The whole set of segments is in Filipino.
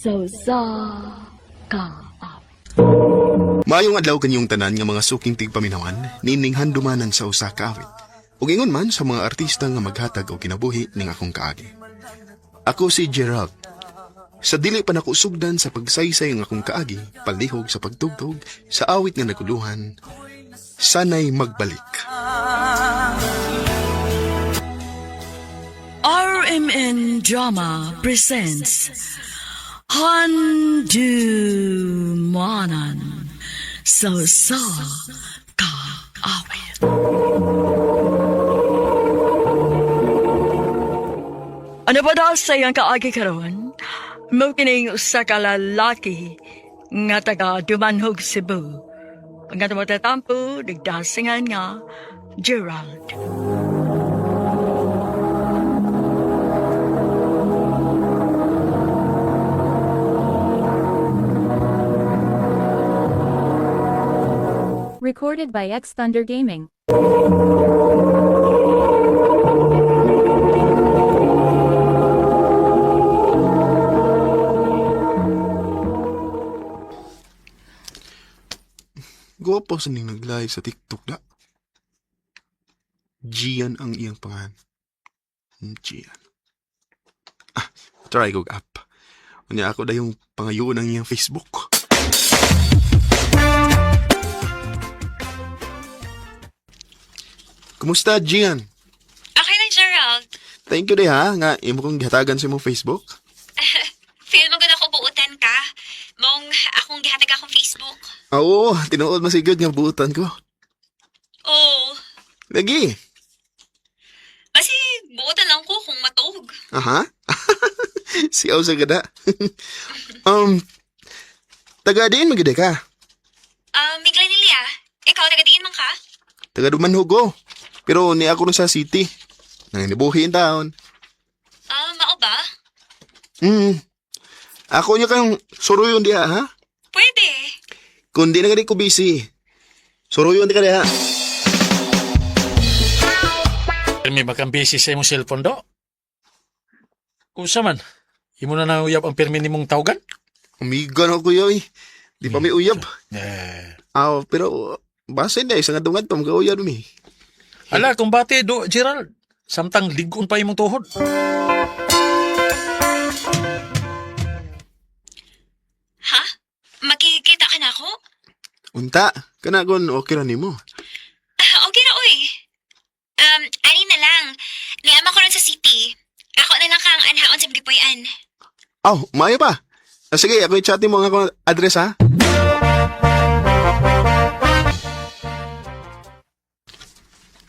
So sa ka. Maayong adlaw kanyong tanan nga mga suking tigpaminawan, nininghan dumanan sa usa ka awit. Ug ingon man sa mga artista nga maghatag og kinabuhi ning akong kaagi. Ako si Gerald. Sa dili pa nako sugdan sa pagsaysay ng akong kaagi, palihog sa pagtugtog, sa awit nga naguluhan, sanay magbalik. RMN Drama presents Handumanan So sa ka awit. Ano ba daw sa iyang kaagi karon? Mo kining usa ka lalaki nga taga Dumanhog, Cebu. Ang nga matatampo, nagdasingan nga, Gerald. Recorded by X Thunder Gaming. Gwapo sa ning nag-live sa TikTok da. Gian ang iyang pangan. Gian. Try ko app. Unya ako da yung pangayoon ng iyang Facebook. Kumusta, Gian? Okay lang, Gerald. Thank you de ha, nga imo kong gihatagan sa imong Facebook. Feel mo gud ako buutan ka. Mong akong gihatag akong Facebook. Oo, tinuod masigod nga buutan ko. Oo. Lagi. Basi, buutan lang ko kung matug. Aha. Siyaw sa gada. Taga diin magide ka. Migla Nilia, ikaw nagadiin man ka? Taga Dumanhog ko. Pero ni ako rin sa city. Nanginibuhi in town. Mao ba? Ako niya kayong suruyon diha, ha? Pwede. Kung di na ko busy. Suruyon di ka diha. May makang busy sa imong cellphone do? Kung sa man, imo na nauyab ang permi nimong tawgan? Umiga na ko yoy. Di pa may uyab. Pero base na isang adungan to mga uyab mi. Ala, kung bati do, Gerald. Samtang ligon pa imong tuhod. Ha? Makikita ka na ako? Unta, kanagon okay ra nimo. Okay na, uy. Ani na lang. Niama ko rin sa city. Ako na lang kang anhaon sa Magipuyan. Maayo pa. Sige, ako i-chat mo nga akong address, ha?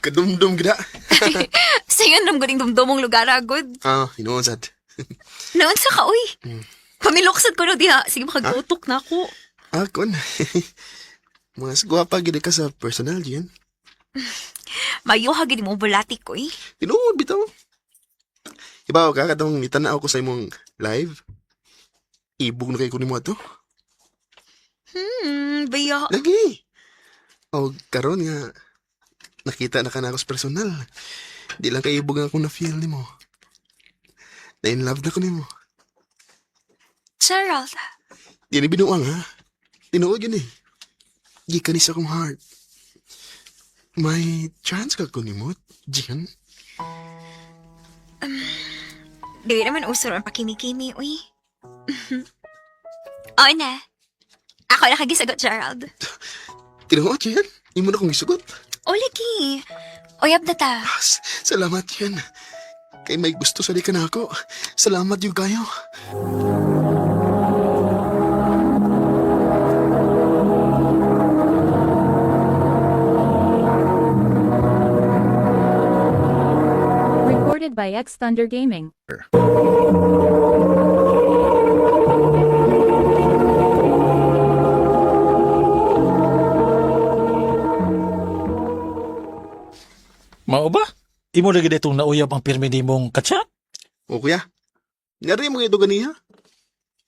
Kadumdum gida. Sayon ram guling dumdumong lugar agod. Hinuon sad. Noon sa ka, uy. Pamiloksad ko na diha. Sige, makagtutok na ako. Kon. Mas gwapa gida ka sa personal, Gian. Mayo hagin mo bulati ko, eh. Tinuod, bitaw. Ibaw ka, katong nitanaw ko sa imong live. Ibog na kayo kunin mo ato. Baya. Lagi. Karon nga, nakita na ka na ako sa personal. Di lang kayo ibog ako na-feel ni mo. Na-in love na ko ni mo. Gerald. Di na binuang, ha? Tinuod yun, eh. Gikanis akong heart. May chance ka ko ni mo, Gian? Di naman uso ron pakini-kini, uy. Oo na. Ako na kagisagot, Gerald. Tinuod, Gian? Imo na kong isugot. O, lagi. Uyab na ta. Salamat yan. Kay may gusto sa di ka na ako. Salamat yung kayo. Recorded by X Thunder Gaming. Mao ba? Imo lagi ditong nauyab ang permi nimong katsa? O kuya, ngari mo ito ganiya.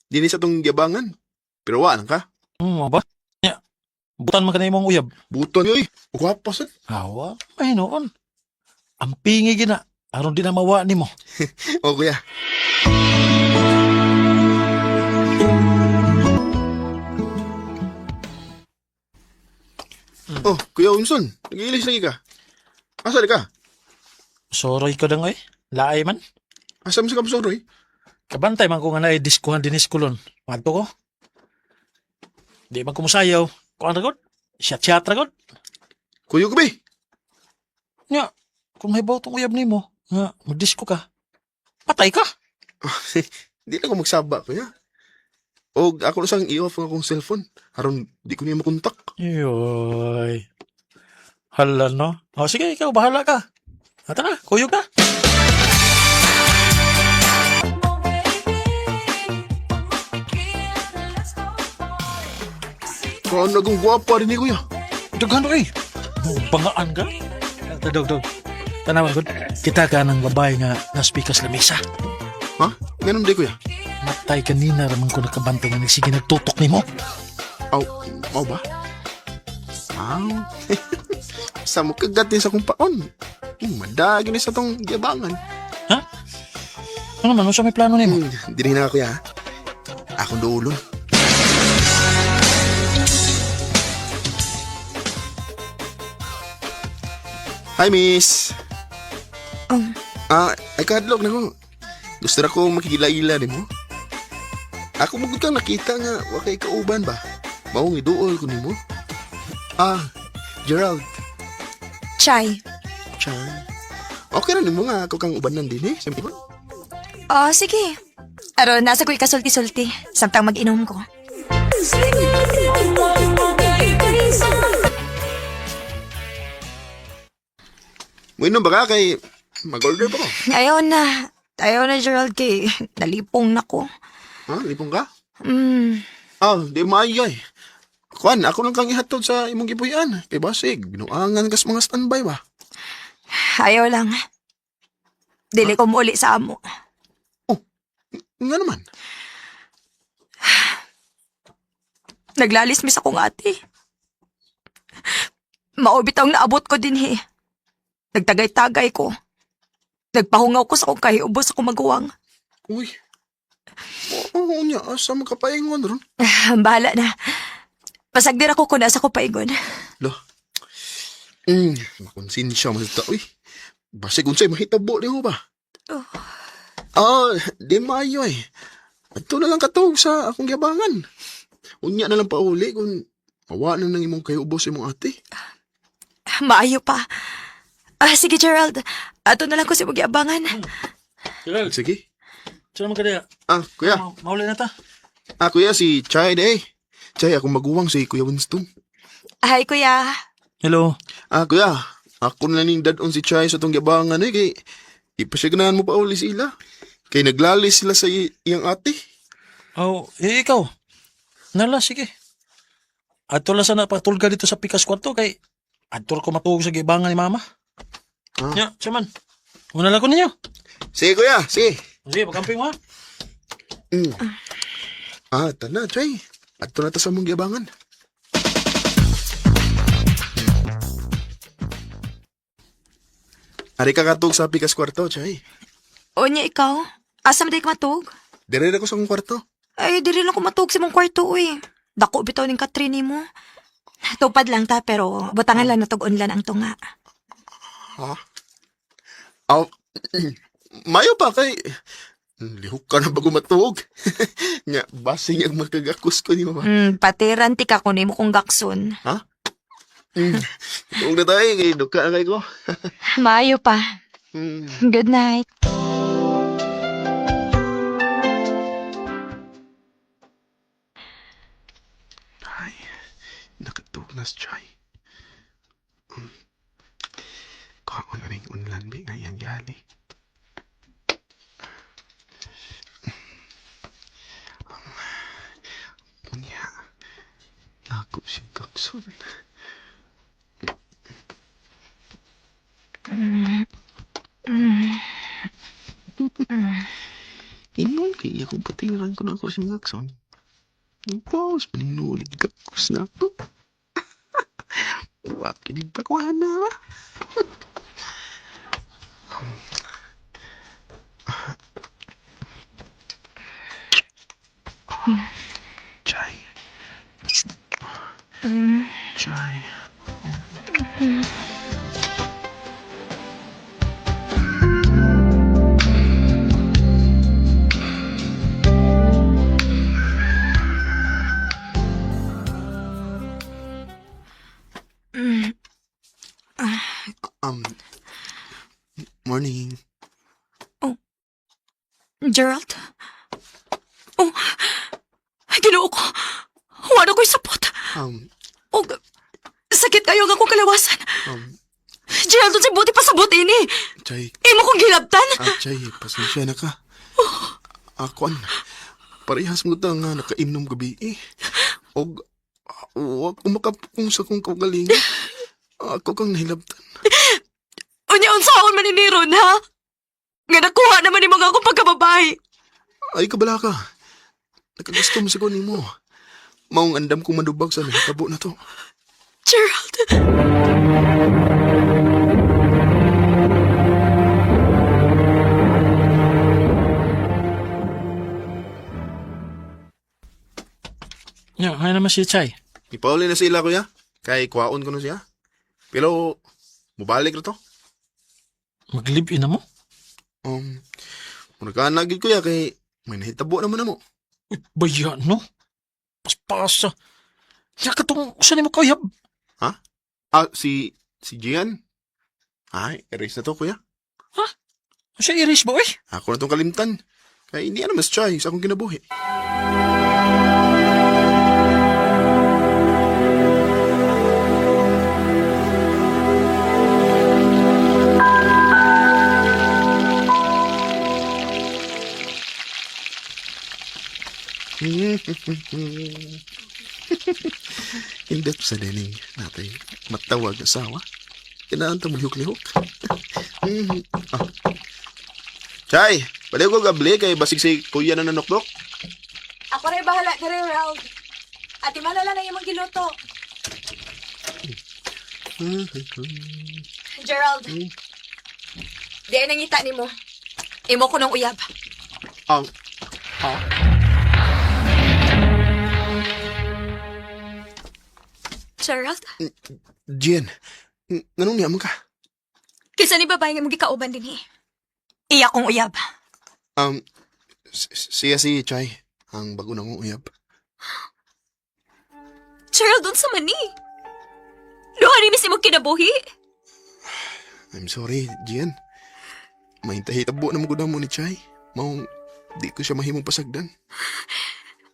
Dini sa tong yabangan. Pero wa lang ka. Mao ba? Ya. Butan man kanay mong uyab. Buton yoy. Gwapa sad. Awa, ay noon. Ang pingi gina. Aron di na mawa nimo. O kuya. Oh, Kuya Unson, nag-iilis lagi ka. Asa di ka? Soroy ko dang, oy. Laay man. Asa mo sa kapsoroy? Kabantay man ko nga na diskuhan din iskulon. Madto ko. Di man ko musayaw. Kuan ragod. Siyat-siyat ragod. Kuya ko ba? Nga, kung may tong uyab ni mo, nga, magdisko ka. Patay ka. Di na ko magsaba, kuya. O ako na sang i-off ang akong cellphone. Aron, di ko niya makontak. Yoy. Hala, no? O, sige, ikaw, bahala ka. Ata na, kuyog na. Kung nagong gwapa rin ni kuya. Daghan, oy. Bangaan ka? Dog. Tanawan ko, kita ka ng babae nga naspikas lamesa. Ha? Ganun di kuya? Matay kanina ramang ko nakabantay nga nagsige nagtutok ni mo. Aw, mau ba? Aw. Sa mo kagat din sa kong paon. Madagi ni sa tong giabangan. Ha? Ano man, ano sa may plano ni mo? Dili na kuya. Akong duulon. Hi, miss. Ay kahadlok na ko. Gusto na ko makikila-ila ni mo. Ako magod kang nakita nga, wakay kauban ba? Maong iduol ko ni mo. Gerald. Chay. Chay. Okay na ni mo nga ako kang ubanan din eh. Siyempre ba? Oh, sige. Aron, nasa ko'y kasulti-sulti. Samtang mag-inom ko. Muinom ba ka kay mag-order pa ko? Ayaw na, Gerald, kay nalipong na ko. Ha? Lipong ka? Mm. Di maayo eh. Kuan, ako lang kang ihatod sa imong gipuyan. Kay basig, binuangan kas mga standby ba? Ayaw lang. Dili ko muli sa amo. Nga naman. Naglalis mis akong ate. Maubitaw naabot ko din he. Nagtagay-tagay ko. Nagpahungaw ko sa akong kahiubos ako maguwang. Uy. Oo niya, asa makapaingon ron? Bahala na. Pasagdir ako kung nasa ko paingon. Lo. Makonsensya mo sa uy. Basig unsay mahitabo di mo ba? Di maayo eh. Ito na lang katog sa akong giabangan. Unya na lang pauli kung mawa na ng imong kahiubos imong ate. Maayo pa. Sige, Gerald. Ato na lang ko si Mugiabangan. Gerald, Sige. saan mo ka diya? Kuya. Mauli na ta. Kuya, si Chay de. Chay, akong maguwang si Kuya Winston. Hi, kuya. Hello. Kuya, ako na ning dadon si Chay sa tong giabangan eh, kay ipasignahan mo pa uli sila. Kay naglalis sila sa iyang ate. Ikaw. Nala, sige. Ato lang sana patulga dito sa pikas kwarto kay ato ko matugog sa gibangan ni mama. Nya, saman. Una lang ko ninyo. Sige, kuya, sige. Sige, pagkamping mo ha. Tana, Chay. Ato na ta sa mong giabangan. Ari ka katog sa pikas kwarto, Chay. O niya ikaw? Asa mo di ka matug? Dire na ko sa akong kwarto. Ay, di rin ako matug sa mong kwarto, uy. Dako bitaw ning Katrini mo. Tupad lang ta, pero butangan lang natug-on lang ang tunga. Ha? Mayo pa kay lihok ka na bago matug. Nga, basing ang magkagakos ko ni mama. Patiran ti ka kunin mo kong gakson. Huwag na tayo, kay duka na kayo ko. Maayo pa. Hmm. Good night. Ay, nakatugnas, Chay. Kako na rin unlan, bi, ngayang gali. Punya, yakop si Kakson. Inon kaya kung patiran ko na ako si Kakson. Tapos, maninulig kakos na ako. Wag kinigpakwahan na ba? Chay. Chay. Morning. Gerald? Oh, ginoo ko. Wala ko'y sapot. Um, Oh, sakit kayo nga kong kalawasan. um, Gerald, sa buti pa sa buti ini. Chay, Imo kong gilabtan. Chay, pasensya na ka. Ako parehas mo ta nga nakainom gabi eh. Og, wag umakapong sa kong kaugalingon. Ako kang nahilabtan. Unya, unsaon man ini ron, ha? Nga nakuha naman ni mga akong pagkababay. Ay, kabala ka. Nakagusto mo sa kunin mo. Maong andam kong madubag sa nahitabo na to. Gerald. Nya, kaya naman si Chay. Ipauli na sila, kuya. Kay kwaon ko na siya. Pero, mubalik na to. Mag-live-in na mo? Muna ka nagil, kuya, kay may nahitabo naman na mo. Bayan, no? Paspasa. Nya ka tong, saan mo kayab? Si Gian? Ay, erase na to, kuya. Siya iris ba, eh? Ako na tong kalimtan. Kay hindi na mas chay sa akong kinabuhi. Hindot sa dining natay matawag asawa. Kinaan ta malihok-lihok. Ah. Chay, pwede ko gabli kay basig si kuya na nanokdok. Ako rin bahala ka rin, Gerald. Ati malala na yung mga giluto. Gerald. Di ay nangita ni mo. Imo ko ng uyab. Ang Gerald? Jen, nganong niya mo ka? Kisa ni babae nga mong gikauban din eh. Iya kong uyab. Siya si Chay, ang bago nang uyab. Gerald, doon sa mani. Luha ni miss mo kinabuhi. I'm sorry, Jen. Mahintahitabo na magudang mo ni Chay. Maong di ko siya mahimong pasagdan.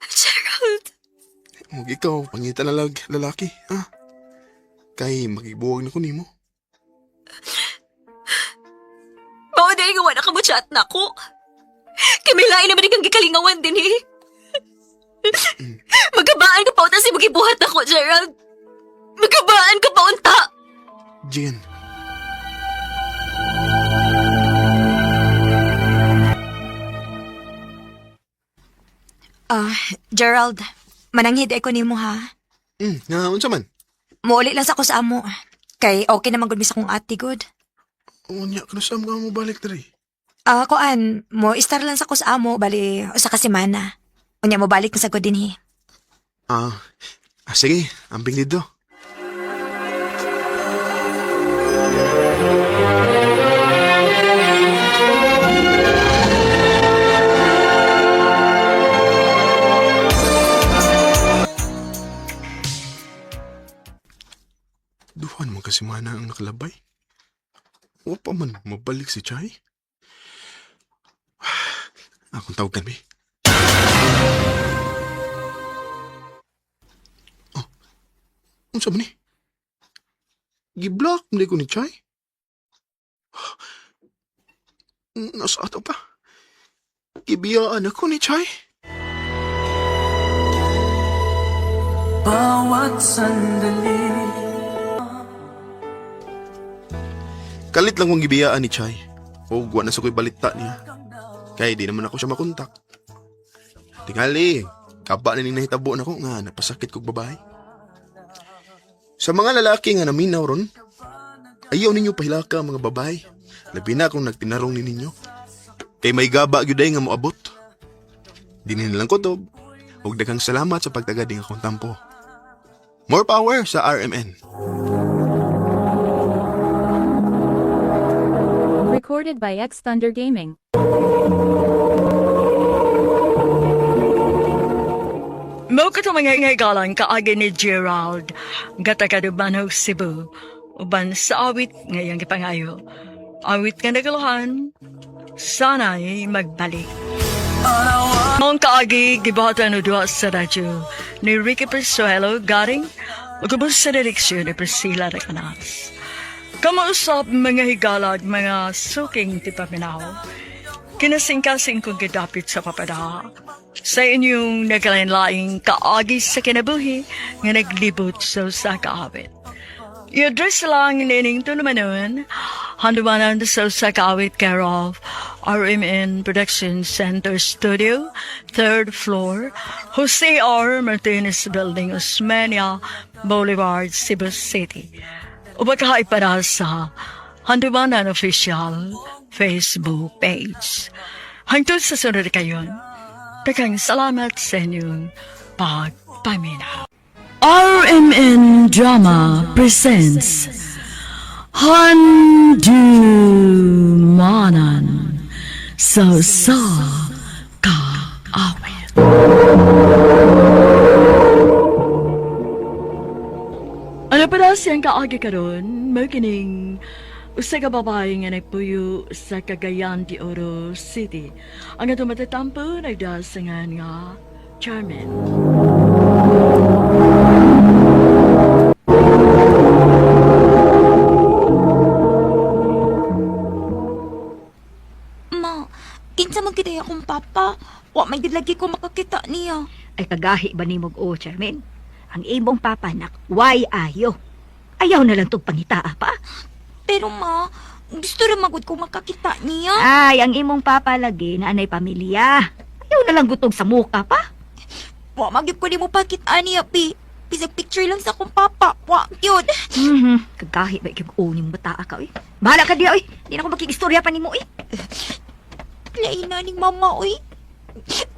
Gerald. Huwag ikaw, pangita na lalaki, ha? Kay makibuwag na ko nimo. Mao dahil nga wala ka mo chat na ko. Kamilain naman ikang gikalingawan din eh. Magkabaan ka pa unta si magibuhat na ko, Gerald. Magkabaan ka pa unta. Jen, Gerald, mananghid ako nimo ha. nga, unsa man? Muuli lang sa ko sa amo. Kay okay naman gud mi sa kong ati good. Unya, kanasam ka mo balik diri. Kuan, mo istar lang sa ko sa amo, bali, usa ka semana. Unya mo balik na sa ko dinhi. Sige, amping dito. Duhan mo kasi mana ang nakalabay. O pa man mabalik si Chay. Akong tawagan, be. Oh, ano sabi ni? Giblock hindi ko ni Chay. Nasa ato pa. Gibiyaan ako ni Chay. Bawat sandali. Kalit lang kong gibiyaan ni Chay. O guwan na sa ko'y balita niya. Kaya di naman ako siya makontak. Tingali, kaba na ning nahitabo na ko nga napasakit kong babae. Sa mga lalaki nga naminaw ron, ayaw ninyo pahilaka mga babae. Labi na kung nagtinarong ni ninyo. Kay may gaba gyuday nga moabot. Di nilang kutob. Huwag daghang salamat sa pagtagading akong tampo. More power sa RMN. Recorded by X Thunder Gaming. Mo ka mga ngagalan kaagi ni Gerald, gatakaduban ho Cebu, uban sa awit ngayang ipangayo. Awit nga nagalahan, sana'y magbalik. Ang kaagi gibatan o duwa sa radyo ni Ricky Persuelo garing magubos sa direksyon ni Priscilla Recanas. Kamuusap mga higalag mga suking tipaminaw. Kinasingkasing kong gidapit sa papada. Sa inyong nagalain-laing kaagi sa kinabuhi nga naglibot sa kaawit. I-address lang nining tulumanon, handumanan sa kaawit care of RMN Production Center Studio, 3rd floor, Jose R. Martinez Building, Osmeña Boulevard, Cebu City. Ubakahay para sa Handumanan Official Facebook page. Hangtod sa sunod kayon, daghang salamat sa inyong pagpaminaw. RMN Drama presents Handumanan sa kaawit. Ano pala siyang kaagi karon, magkining usa ka babae nga nagpuyo sa Cagayan de Oro City. Ang ato matatampo nagdasangan nga Charmin. Ma, kinsa man gid akong papa. Wa may gid lagi ko makakita niya. Ay kagahi ba ni mog o, Charmaine? Ang imong papanak, why ayo? Ayaw na lang tong pangitaa pa. Pero ma, gusto rin magod ko makakita niya. Ay, ang imong papa lagi na anay pamilya. Ayaw na lang gutog sa muka pa. Wa magyud ko ni mo pakita niya, pi. Bisag picture lang sa akong papa. Wa yun. Kagahi ba ikig uning bataa ka, oy? Bahala ka diya, oy. Di na ko makikistorya pa ni mo, oy. Lain na ning mama, uy.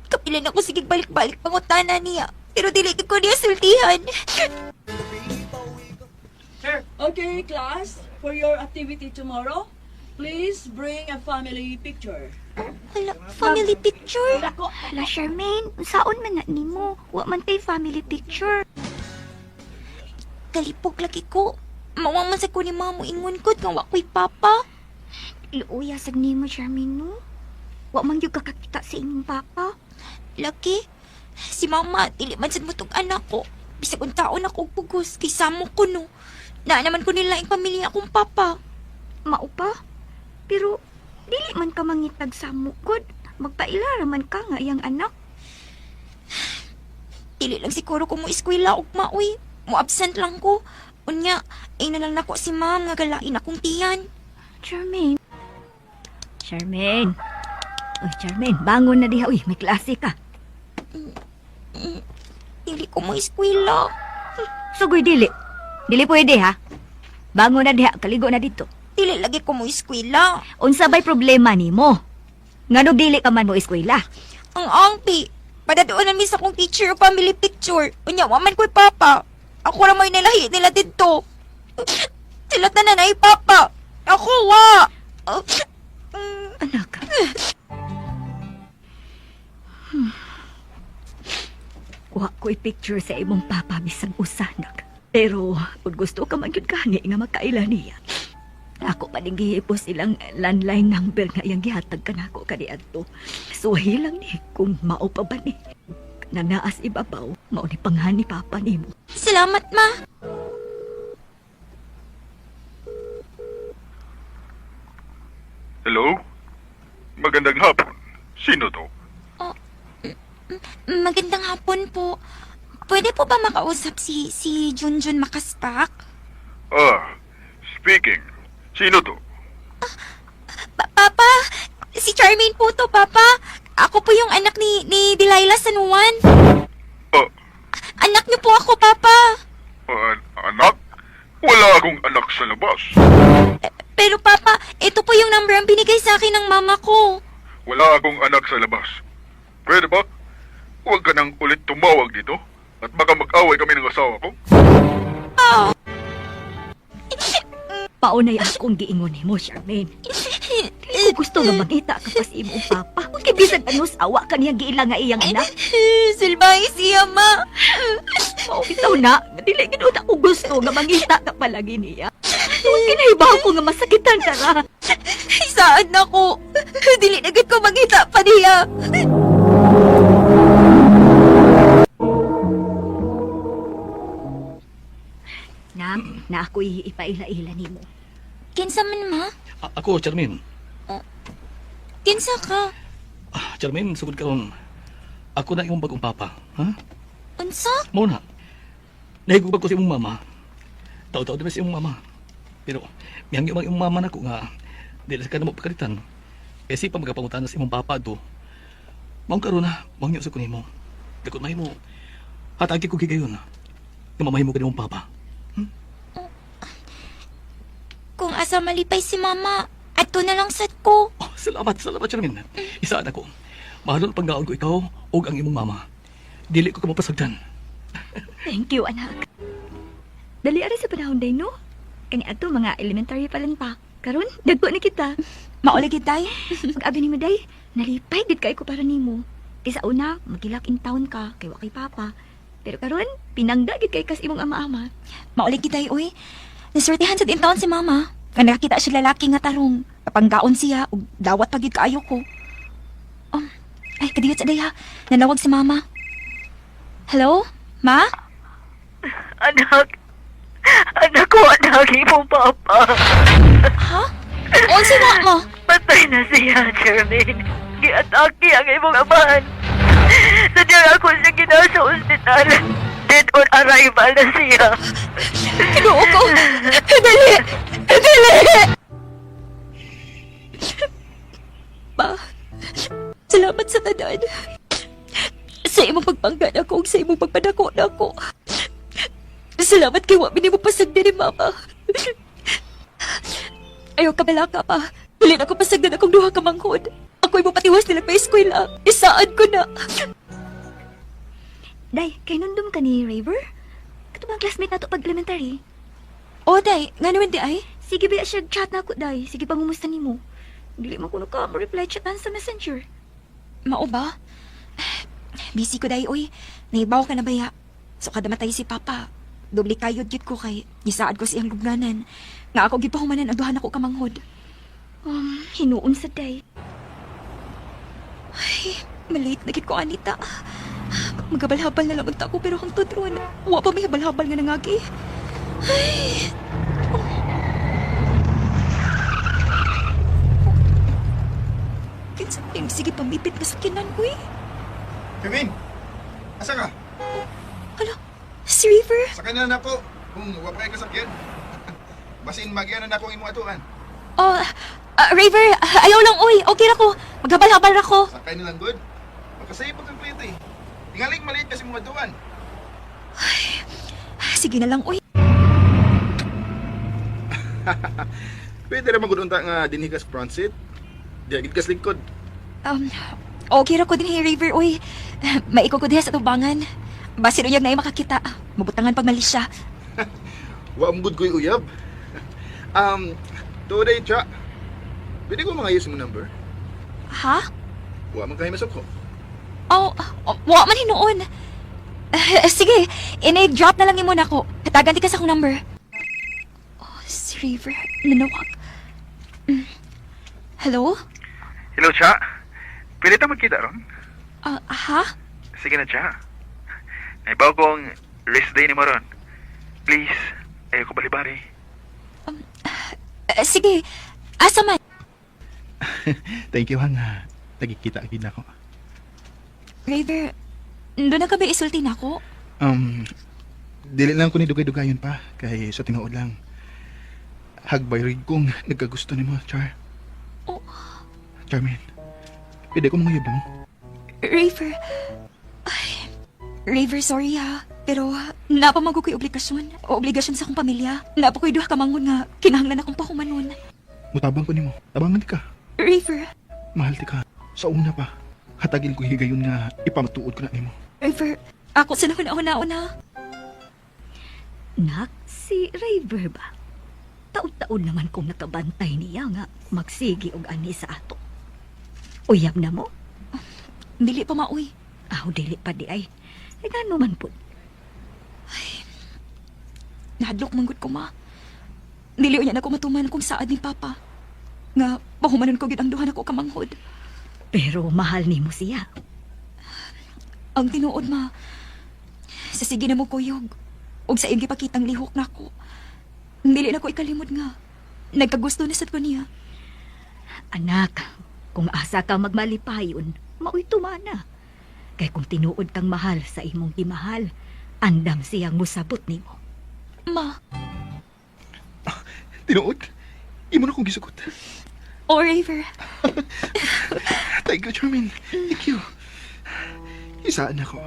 Kapilan ako sige balik-balik pangutana niya. Pero dili ko niya sultihan. Okay, class, for your activity tomorrow, please bring a family picture. Hala, family picture? Hala, Charmaine, saon man na ni mo? Wa man tay family picture. Kalipog lagi ko. Mawang man sa ko ni mama ingon ko nga wa ko'y papa. Iuyasag ni mo, Charmaine, no? Wa man yung kakakita sa inyong papa. Laki, si mama, dili man sad mo tong anak ko. Bisag untaon ako pugos, kay samo ko no. Na naman ko nila ang pamilya akong papa. Mao pa? Pero, dili man ka mangitag sa mukod. Magpailara man ka nga iyang anak. Dili lang siguro ko mo eskwela og maoy. Mo absent lang ko. Unya, ay na lang nako si ma'am nga galain akong tiyan. Charmaine. Charmaine. Uy, Charmaine, bangon na diha. Uy, may klase ka. Dili ko mo eskwela. Sugoy, dili. Dili pwede, ha? Bangon na diha, kaligo na dito. Dili lagi ko mo eskwela. Unsa ba'y problema ni mo? Nga dili ka man mo eskwela. Ang angpi. Padaduanan mi sa kong teacher o family picture. Unya, waman ko'y papa. Ako na may nalahi nila dito. Sila tanan ay papa. Ako, wa. Anak. Wa ko'y picture sa imong papa bisag usanak. Pero, kung gusto ka man yun kani nga makaila niya, ako pa ning gihipos ilang landline number nga iyang gihatag ka nako kaniadto. Suwahi lang ni kung mao pa ba ni. Nang naas ibabaw, mao ni panghani papa nimo. Salamat, ma. Hello? Magandang hapon. Sino to? Magandang hapon po. Pwede po ba makausap si Junjun Makaspak? Speaking. Sino to? Papa, si Charmaine po to, Papa. Ako po yung anak ni Delilah San Juan. Anak niyo po ako, Papa. Anak? Wala akong anak sa labas. Pero Papa, ito po yung number ang binigay sa akin ng mama ko. Wala akong anak sa labas. Pwede ba? Huwag ka nang ulit tumawag dito at baka mag-away kami ng asawa ko. Paunay akong giingon mo, Charmaine. Di ko gusto nga makita ka pa sa imong papa. Kung kibisan ano sawa ka niyang giila nga iyang anak. Silbahay siya, ma. Mao bitaw na, dili gid ako gusto nga mangita ka palagi niya. Tungod kinahibaw ko nga masakitan ka ra. Saan na ko? Dili na gid ko magita pa niya. Na ako'y ipaila-ila nimo. Kinsa man, ma? Ako, Charmin. Kinsa ka? Charmin, sugod karon. Ako na imong bagong papa. Ha? Unsa? Muna. Nahigugag ko sa imong mama. Tao-tao din sa imong mama. Pero, miyang imong mama na ko nga, dili sa kanamo pagkalitan. Kasi pa magapangutan sa imong papa do. Maong karon na, maong nyo sa kunimo. Dakot mahimo. Hatagi ko gigayon. Namamahimo ka nimong papa. Kung asa malipay si mama, ato na lang sad ko. Oh, salamat, Charmin. Isaan ako. Mahalon panggaon ko ikaw o ang imong mama. Dili ko ka mapasagdan. Thank you, anak. Dali ara sa panahon day, no? Kani ato mga elementary pa lang pa. Karon, dagko na kita. Mauli gid tay. Pag-abi nimo day, nalipay gid kay ko para nimo. Kaysa una, magilak in town ka kay wa kay papa. Pero karon, pinangga gid kay kas imong ama-ama. Mauli gid tay oy. Nasortihan sa din taon si mama. Nga nakakita siya lalaki nga tarong. Kapanggaon siya ug dawat pagid kaayo ko. Ay kadiyot sa daya. Nanawag si mama. Hello? Ma? Anak ko, anak, imong papa. Ha? Unsa na mo? Patay na siya, Jermaine. Giatake ang imong amahan. Nadira ako siya ginawa sa ospital. Dead on arrival na siya. Kinuo ko. Dali! Dali! Pa, salamat sa tanan. Sa imong pagpanggan ako ug sa imong pagpadako na ako. Salamat kay wa mo pasagdan ni mama. Ayaw ka balaka pa. Dili na ko pasagdan akong duha ka manghod. Ako'y mapatiwas nila pa eskwela. Isaan ko na. Day, kay nundum ka ni Raver? Katubang classmate nato pag elementary. O, day. Nga naman di ay? Sige ba siya chat na ako, day. Sige pangumusta nimo. Dili man kuno ka reply chatan sa messenger. Mao ba? Busy ko day, oy. Naibaw ka na baya. So kada matay si Papa. Doble kayod yun ko kay gisaad ko siyang lubnganan. Nga ako gipahumanan ang duhan ako kamanghod. Hinuon sa day. Ay, malate na gid ko, Anita. Magabal-habal na lang ang tako pero hangtod ron. Wa pa may habal-habal nga nangagi. Ay. Kinsa sige pamipit na sakinan ko eh. Kevin! Asa ka? Hala, si River. Sakay na ako. Kung wapay ka sakyan. Basin magyan na akong imong atuan. Oh, River, ayaw lang, oy. Okay na ko. Maghabal-habal na ko. Sakay na lang, good. Magkasayip ang plate eh. Tingaling maliit kasi mga atuan. Sige na lang, oy. Pwede rin magudunta nga dinikas front seat. Diagid kas lingkod. Okay ra ko din, hey, River, oy. Maiko ko diha sa tubangan. Basi uyab na ay makakita. Mabutangan pag malis siya. Wa ang good ko'y uyab. Today, cha. Pwede ko mga use mo number? Ha? Wa man kayo masok ko. Wa man hinuon. Sige, ini-drop na lang ni mo na ko. Katagan di ka sa akong number. Oh, si River, nanawag. Hello? Hello, Cha. Pwede tayo magkita ron? Ha? Sige na, Cha. Naibaw kong rest day ni mo ron. Please, ayaw ko balibari. Sige, asa man? Thank you, hang. Nagkikita agad ako. River, doon na ka ba isulti na ako? Dili lang ko ni dugay-dugayon pa. Kay sa tingaod lang. Hagbay rin kong nagkagusto ni mo, Char. Oh. Charmin, pwede ko mga yabang. River, River, sorry ha. Pero napamago ko'y obligasyon. Obligasyon sa akong pamilya. Napa ko'y duha kamangon nga kinahanglan akong pahumanon. Mutabang ko ni mo. Tabangan di ka. River, Mahal ti ka. Sa una pa. Hatagin ko higayon nga ipamatuod ko na ni mo. River, ako sa una. Nak, si Raver ba? Taon-taon naman kong nakabantay niya nga magsigi og ani sa ato. Uyab na mo? Dili pa mauy. Aw, dili pa di ay. Ay, gano man po. Nahadlok manggod ko, ma. Dili unya na ko matuman kung saad ni Papa. Nga, pahumanon ko gid ang duha na ko kamanghod. Pero mahal ni mo siya. Ang tinuod, ma. Sa sige na mo kuyog. Og sa iyong gipakitang lihok na ko. Dili na ko ikalimod nga. Nagkagusto na sad ko niya. Anak, kung asa ka magmalipayon, maoy tumana. Kay kung tinuod kang mahal sa imong timahal, andam siyang musabot nimo. Ma, Tinuod, imo na kong gisugot. o Raver. Thank you, Charmin. Thank you. Isaan ako.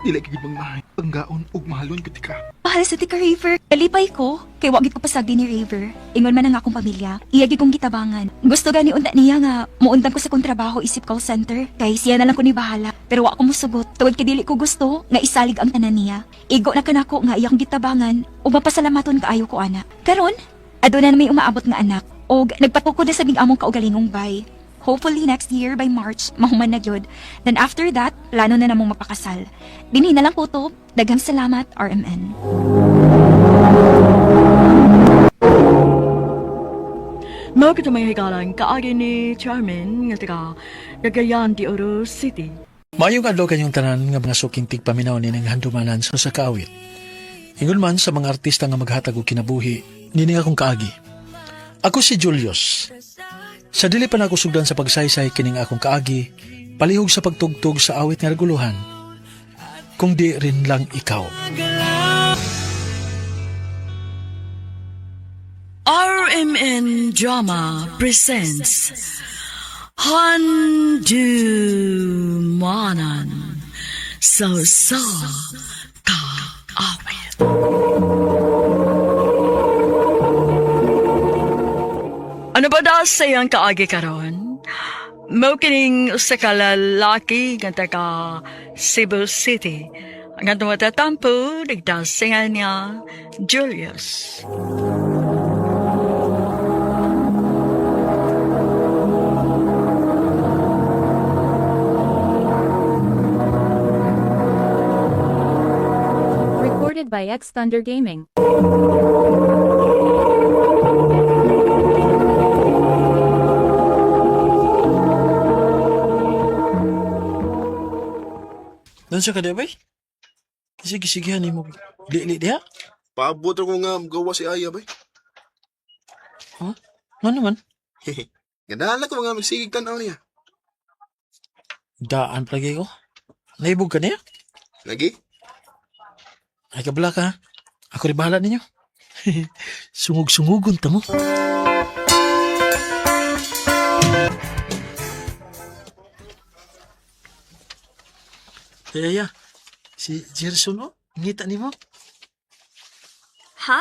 Dili kagid bang mahay. Panggaon ug mahalon ko tika. Mahal sa tika, Raver. Kalipay ko, kay wagit ko pasagdi ni Raver. Ingon man ang akong pamilya, iyagi kong gitabangan. Gusto gani unta niya nga, muundang ko sa kong trabaho isip call center. Kay siya na lang ko ni bahala. Pero wa ko musugot. Tungod kay dili ko gusto, nga isalig ang tanan niya. Igo na kanako nga iyakong gitabangan, ug mapasalamaton kaayo ko ana. Karon, aduna na may umaabot nga anak. Og nagpatukod na sa big among kaugalingong bay. Hopefully next year by March, mahuman na gyud. Then after that, plano na namong mapakasal. Dinhi na lang kutob. Daghang salamat, RMN. Mao kita may higalan kaagi ni Charmin nga taga Cagayan de Oro City. Mayong adlaw kanyong tanan nga mga suking tigpaminaw ni ng handumanan sa kaawit. Ingon man sa mga artista nga maghatag og kinabuhi, nini akong kaagi. Ako si Julius. Sa dili pa na ako sugdan sa pagsaysay kining akong kaagi, palihog sa pagtugtog sa awit nga reguluhan, kung di rin lang ikaw. RMN Drama presents Handumanan sa kaawit. Ano ba daw sa iyang kaagi karon? Mao kining usa ka lalaki nga taga Cebu City. Ang atong matatampo, nagdasingan niya, Julius. Recorded by X Thunder Gaming. Doon sa kada bay? Sige-sigihan mo. Li diha? Paabot ko nga gawa si Aya, bay. Ha? Ano naman? Ganahan ko nga magsigig tanaw niya. Daan palagi ko. Naibog ka niya? Lagi? Ay kabala ka ha? Ako rin bahala ninyo. Sungog-sungugon ta mo. Yaya, si Gerson o? Ngita ni mo? Ha?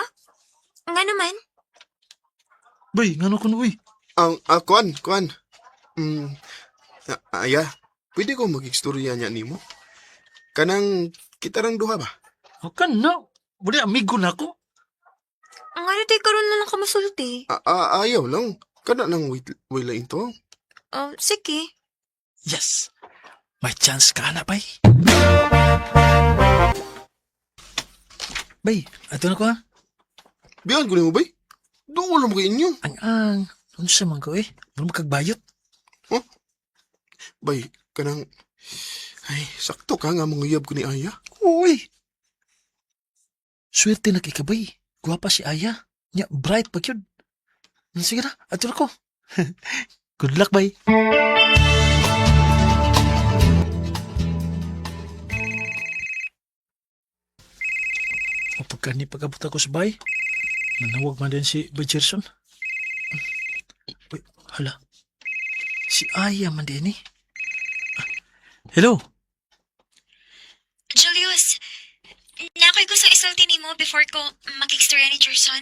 Nga naman? Bay, ngano ko na bay? Kuan. Aya, pwede ko mag-istorya niya nimo? Kanang kita rang duha ba? O ka na. Budi amigo na ako. Ang ano tayo karoon na lang kamasulti? Ayaw lang. Kana nang wala ito. Sige. Yes. May chance ka na, bay. Bay, ato na ko ha. Biyan ko mo bay? Doon lang mo inyo. Ang. Ano sa man ko eh? Ano makagbayot? Bay, kanang... Ay, sakto ka nga manguyab ko ni Aya. Uy! Swerte na kikabay. Guwapa si Aya. Nya, bright pa yun. Sige na, ato na ko. Good luck, bay. Pagka ni pagkabot ako sa bay, nanawag man din si Bajerson. Uy, hala. Si Aya man din eh. Hello? Julius, nakoy ko sa isulti ni mo before ko makikstorya ni Gerson.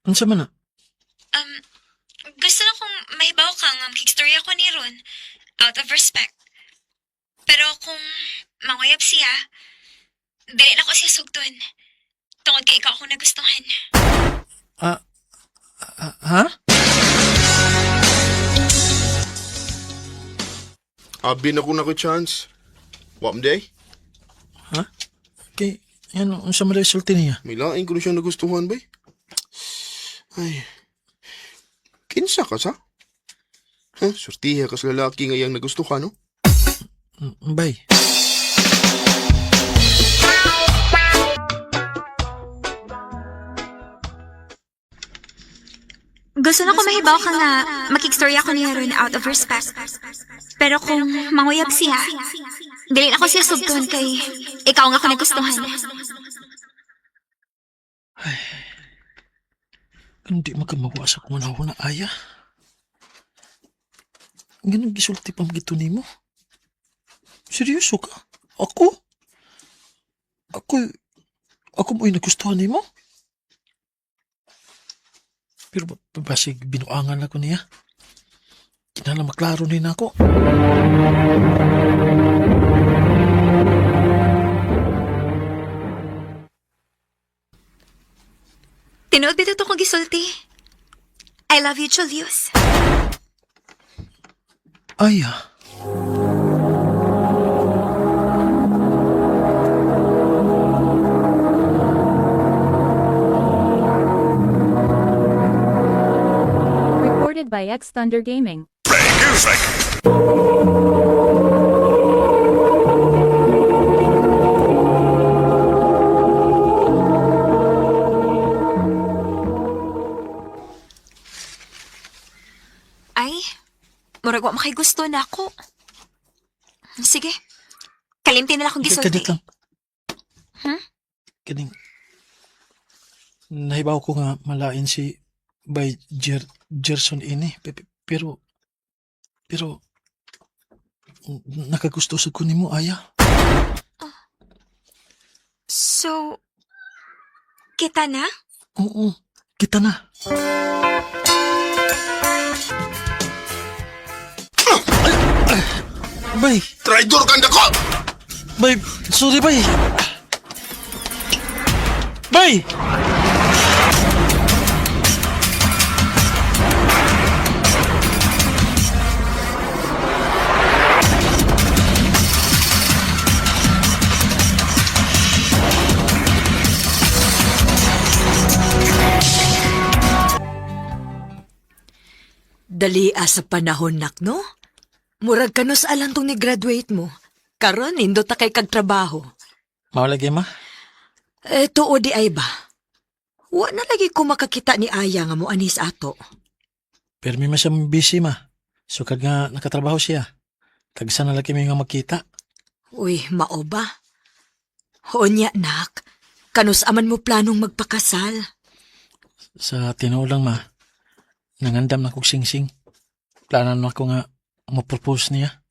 Ano sa man na? Gusto na kong mahibaw kang makikstorya ko ni Ron out of respect. Pero kung manguyab siya, dili na ko siya sugton. Tungod kay ikaw akong nagustuhan. Ha? Abi na ko na ko chance. Wam day? Ha? Kay, ano, sa mga resulti niya? May laing ko na siyang nagustuhan bay. Ay. Kinsa ka sa? Ha? Sortiha ka sa lalaki nga iyang nagustuhan, no? Bay. Gusto na ko mahibaw ka nga makikstorya ko niya ron out of respect. Pero kung manguyab siya, dili ako siya subton kay ikaw nga ko nagustuhan. Hindi magkamawa sa kung ano na aya. Ganun gisulti pa magito ni mo. Seryoso ka? Ako? Ako mo'y nagustuhan ni mo? Pero basig binuangan ako niya. Kinala maklaro din ako. Tinood bito to kong gisulti. I love you, Julius. Aya. Recorded by X Thunder Gaming. Ay, murag wa makay gusto na ako. Sige, kalimti na lang akong gisulti. Kadit lang. Huh? Kaning. Nahibaw ko nga malain si by Gerson ini. Pero nakagusto sa kunin mo, Aya. So, kita na? Oo, kita na. Bay, Traidor ka ko! bay, sorry bay. Bay! Dali sa panahon nak, no? Murag kanos alang tong ni-graduate mo. Karon, indot ta kay kagtrabaho. Mawalagi ma? Tuo di ay ba? Wa na lagi ko makakita ni Aya nga mo anis ato. Pero may masyang busy ma. Sukad nga nakatrabaho siya. Kagsa na lagi may nga makita. Uy, mao ba? Honya, nak. Kanos aman mo planong magpakasal? Sa tinuo lang ma. Nangandam na kong sing-sing. Planan mo ako nga mo-propose niya.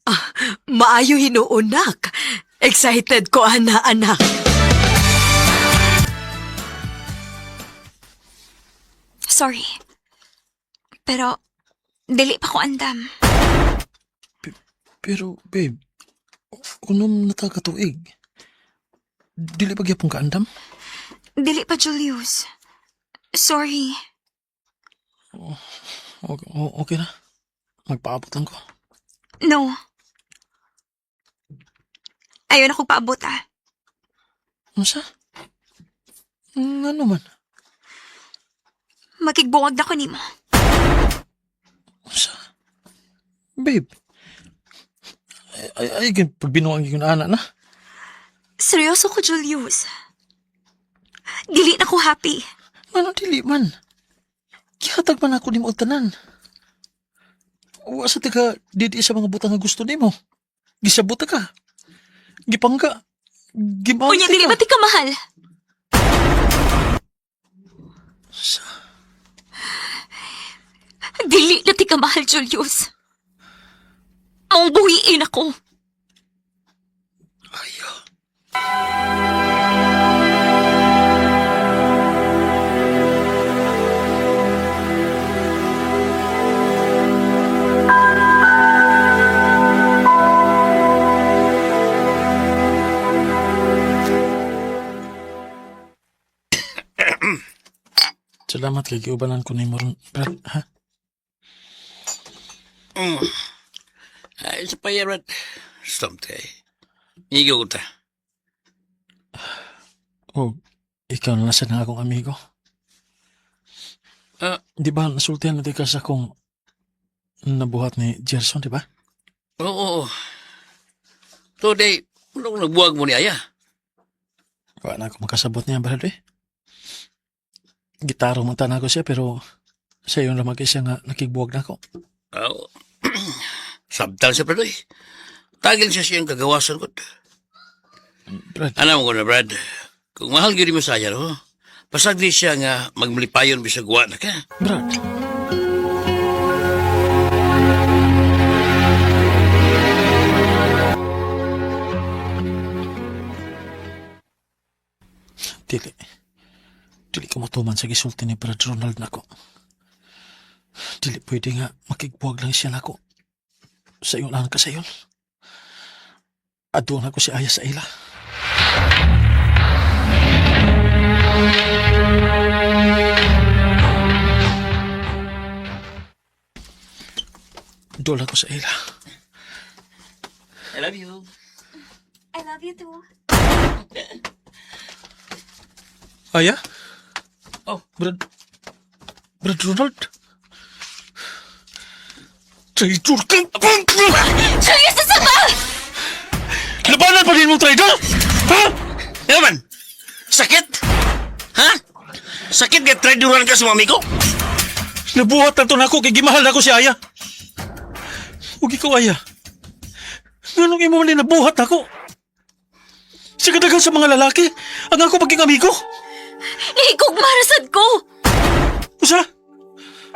Maayo hinuon, nak. Excited ko, anak. Sorry. Pero, dili pa ko andam. Pero, babe, kunom nakakatuig. Dili pa gyapon ka andam? Dili pa, Julius. Sorry. Okay na. Magpaabot lang ko. No. Ayaw na kong paabot, ah. Ano sa? Ano man? Makigbuwag na ko ni mo. Ano sa? Babe. Ay, pagbinuang yung anak na. Seryoso ko, Julius. Dili na ko happy. Ano dili man? Kihatag man ako ni mo tanan. Wa sa taga didi sa mga butang nga gusto nimo. Gisabuta ka. Gipangga. Gimahal Unya, dili ba ti ka mahal? Sa... Dili na ti ka mahal, Julius. Maong buhiin ako. Aya. Salamat kay giubanan ko ni Moron, Brad, ha? Ay, sa payarat. Stop tayo. Igo ko ta. Oh, ikaw na nasa na akong amigo. Di ba nasultihan na di ka sa akong nabuhat ni Gerson, di ba? Oo. Today, ano nagbuwag mo ni Aya? Wala na ako makasabot niya, Brad, eh. Gitaro man na ako siya, pero sa iyo lang mag-isa nga nakigbuwag na ako. Oo. Sabtal siya, Brad, eh. Tagil siya siyang kagawasan ko. Brad, Alam mo ko na, Brad. Kung mahal gyud mo sa Aya, no? Pasag di siya nga magmalipayon bisag wa na ka. Brad. Dili ko matuman sa gisulti ni Brad Ronald nako. Dili pwede nga makigbuwag lang siya nako. Sayon lang ka sayon. Adun ako si Aya sa ila. Dola ko sa ila. I love you. I love you too. Aya? Oh. Brad Ronald? Traitor ka! Serious na sama! Labanan pa din mo, traitor! Ha? Ano man? Sakit? Ha? Sakit ka traduran ka sa mga amigo? Nabuhat na to na ako, kay gimahal na ako si Aya. Huwag ikaw, Aya. Nganong imo man nabuhat na ako? Sa kadagan sa mga lalaki, ang ako maging amigo. Nahigog marasad ko! Usa?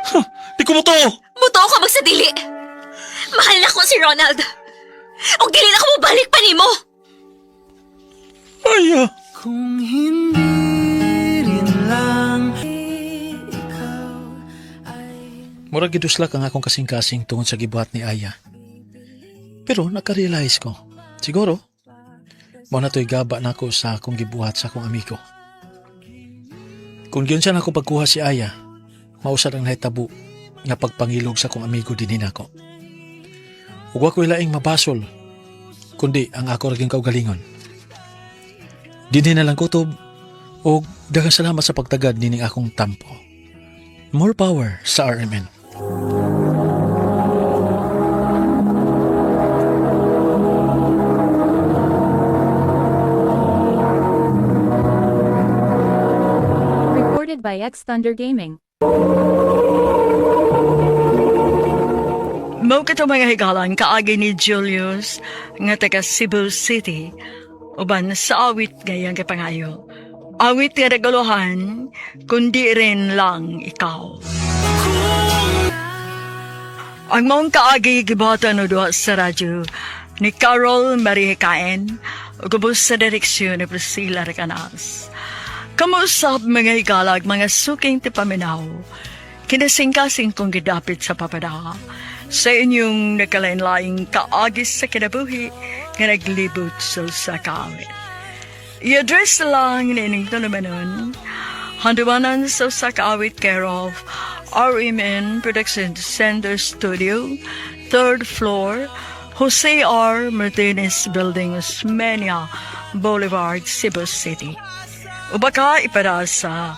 Huh, di ko mo to. Buto ka magsadili! Mahal na ko si Ronald! O dili na ko mabalik pa nimo! Aya. Kung hindi rin lang ikaw ay Murag giduslak ang akong kasing-kasing tungod sa gibuhat ni Aya. Pero nakarealize ko, siguro, mo na to'y gaba na ako sa akong gibuhat sa akong amigo. Kung yun siya na ako pagkuha si Aya, mausad ang nahitabo nga pagpangilog sa akong amigo din ako. Ug wa ko ilaing mabasol, kundi ang ako ring kaugalingon. Dinhi na lang kutob, o daghang salamat sa pagtagad nining akong tampo. More power sa RMN. Recorded by X Thunder Gaming. Mao kato mga higalan kaagi ni Julius nga taga Cebu City uban sa awit gayang kapangayo. Awit nga regalohan kundi rin lang ikaw. Ang maong kaagi gibata no duha sa radyo ni Carol Marie Caen ug ubos sa direksyon ni Priscilla Recanas. Kamusap mga higalag mga suking tipaminaw. Kinasing-kasing kong gidapit sa papada sa inyong nakalain-laing kaagis sa kinabuhi nga naglibot sa kawit. I-address lang nining tulumanon, handumanan sa kawit care of RMN Production Center Studio, 3rd floor, Jose R. Martinez Building, Osmeña Boulevard, Cebu City. Ubaka ipada sa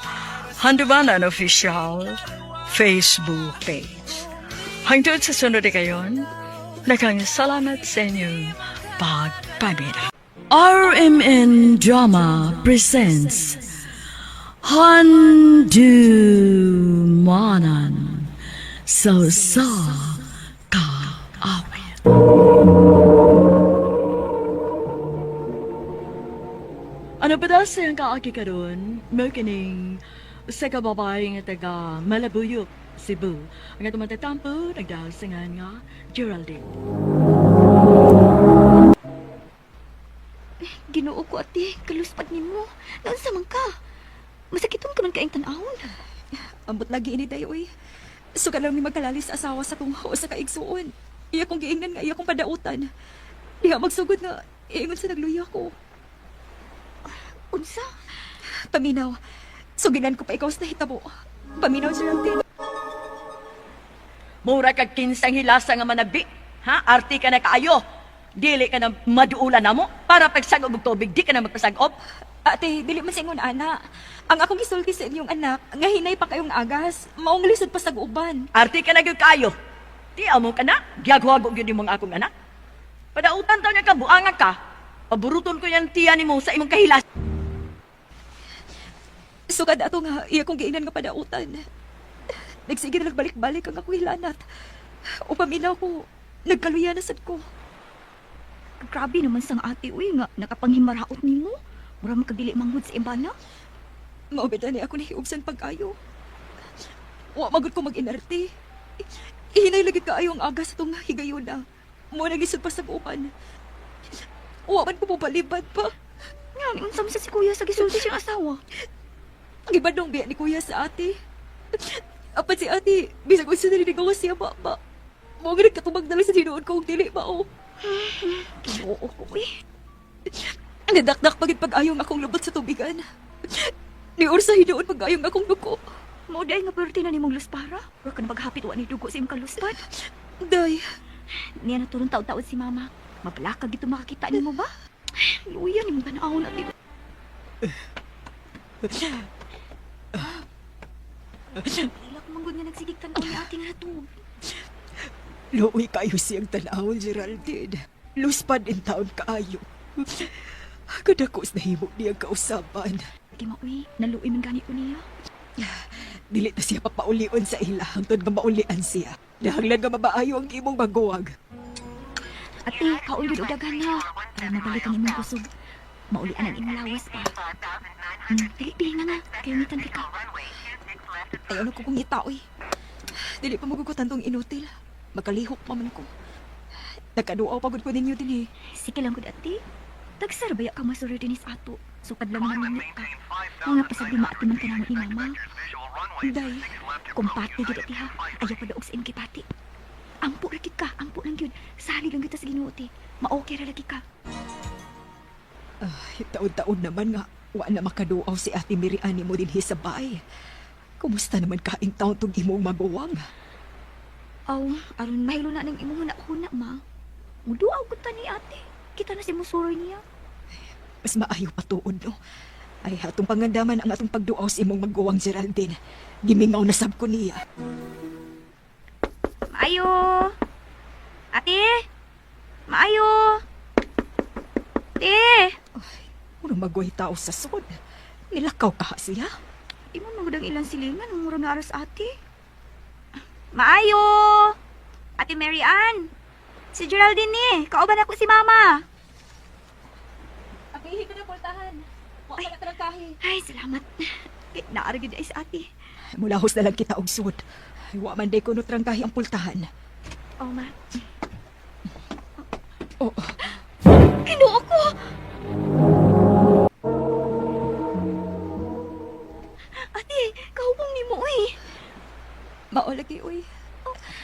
Handumanan Official Facebook page. Hangtod sa sunod na kayon, nakang salamat sa inyong pagpamira. RMN Drama presents Handumanan sa kaawit. Ano ba daw sa iyang kaagi karon? May kining sa kababae nga taga Malabuyok, Cebu. Ang atong matatampo, nagdasingan nga Geraldine. Ginoo ko, ate. Kaluspat ni mo. Noon sa man ka. Masakiton ka man kaing tanahon. Ambot lagi ini dayo eh. So ka lang ni magkalalis asawa sa tunghaw sa kaigsuon. Iya kong giingnan nga iya kong padautan. Diha magsugod nga iingon sa nagluya ko. Unsa? Paminaw. Suginan ko pa ikaw sa hitabo. Paminaw, Geraldine. Mura kag kinsang hilasa nga managdi. Ha? Arti ka na kaayo. Dili ka na maduulan na mo. Para pagsagop og tubig, di ka na magpasagop. Ate, dili man singon ana. Ang akong gisulti sa inyong anak, nga hinay pa kayong agas, maong lisod pa sa guuban. Arti ka na gyud kaayo. Di amo ka na. Giyagwagog yun yung mga akong anak. Padautan taw niya ka, buangan ka. Paburuton ko yan tiyan mo sa imong kahilas. Sukad ato nga, iya kong giinan nga padautan. Nagsige na nagbalik-balik ang ako hilanat. O paminaw ko, nagkaluya na sad ko. Grabe naman sang ate, uy, nga nakapanghimaraot ni mo. Mura man kagdili manghud sa imbana. Maubeda ni ako nahiubsan pag-ayo. Wa magod ko mag-inarte. Ihinay lagi kaayo ang agas itong higayon na. Mo nagisod pa sa guuban. Wa man ko palibad pa. Nga, unsam sa si kuya sa gisulti siyang asawa. Ang ibadong biya ni kuya sa ate. Apat si ate, bisag unsa na niligawas siya ba? Mo nga nagkatubag na lang sa sinuon ko kung dili ba o. Oo ko, uy. Nadakdak pagit pag-ayong akong lubot sa tubigan. Ni Ursa hinuon pag-ayong akong dugo. Mao day nga perti na nimong luspara. Wa ka na maghapit wa ni dugo sa imong kaluspad. Day, Niya naturong taon-taon si mama. Mabalakag dito makakita nimo ba? Luya nimong tanaw na dito. Ilak manggod nga nagsigig tanaw ni ate nga natub. luoy kayo siyang tanawon, Geraldine. Luspad in taon kaayo. Kadakos na himo niyang kausapan. Kay mauy, naluoy man gani ko niya. Dili na siya papaulion sa ila hangtod nga maulian siya. Dahanglan nga mabaayo ang imong baguwag. Ate, kaon gud og daghan na. Para mabalikan imong kusog. Maulian ang imong lawas pa. Dili nga, kayo ngitan ka. Ayaw na ko kong itaoy. Dili pa magugutan tong inutil. Makalihok pa man ko. Nagkaduaw pagod ko ninyo din eh. Sige lang gud ate. Tagsarbaya ka masuro din is ato. Sukad lang naman ka. Mga pasag di maati man ka naman ni mama. Day, Kumpati gid ati ha. Ayaw pa daog sa imong kipati. Ampo ra gid ka, ampo lang gyud. Sali lang kita sa Ginoo ti. Ma-okay ra lagi ka. taon-taon naman nga. Wa na makaduaw si Ate Miriani mo din sa bahay. Kumusta naman kaing taon tong imong maguwang? Aw, aron mahilo na ng imong huna ma. Muduaw gud ta ni ate. Kita na si musuroy niya. Mas maayo pa tuod, no? Ay, atong pangandaman ang atong pagduaw sa imong maguwang, Geraldine. Gimingaw na sab ko niya. Maayo! Ate! Maayo! Ate! Murang magway tao sa sud. Nilakaw ka siya? Di mo magudang ilang silingan ang murang aras ate. Maayo! Ate Mary Ann! Si Geraldine ni. Kauban ako si Mama. Apihi ko na pultahan. Wa ka na talangkahi. Ay, salamat. Naaragid ay sa ate. Mulahos na lang kita og sud. Wa man day kuno trangkahi ang pultahan. Oh, ma. Oh, Kinuha ko! Ate, kahubong ni mo, uy. mao lagi uy.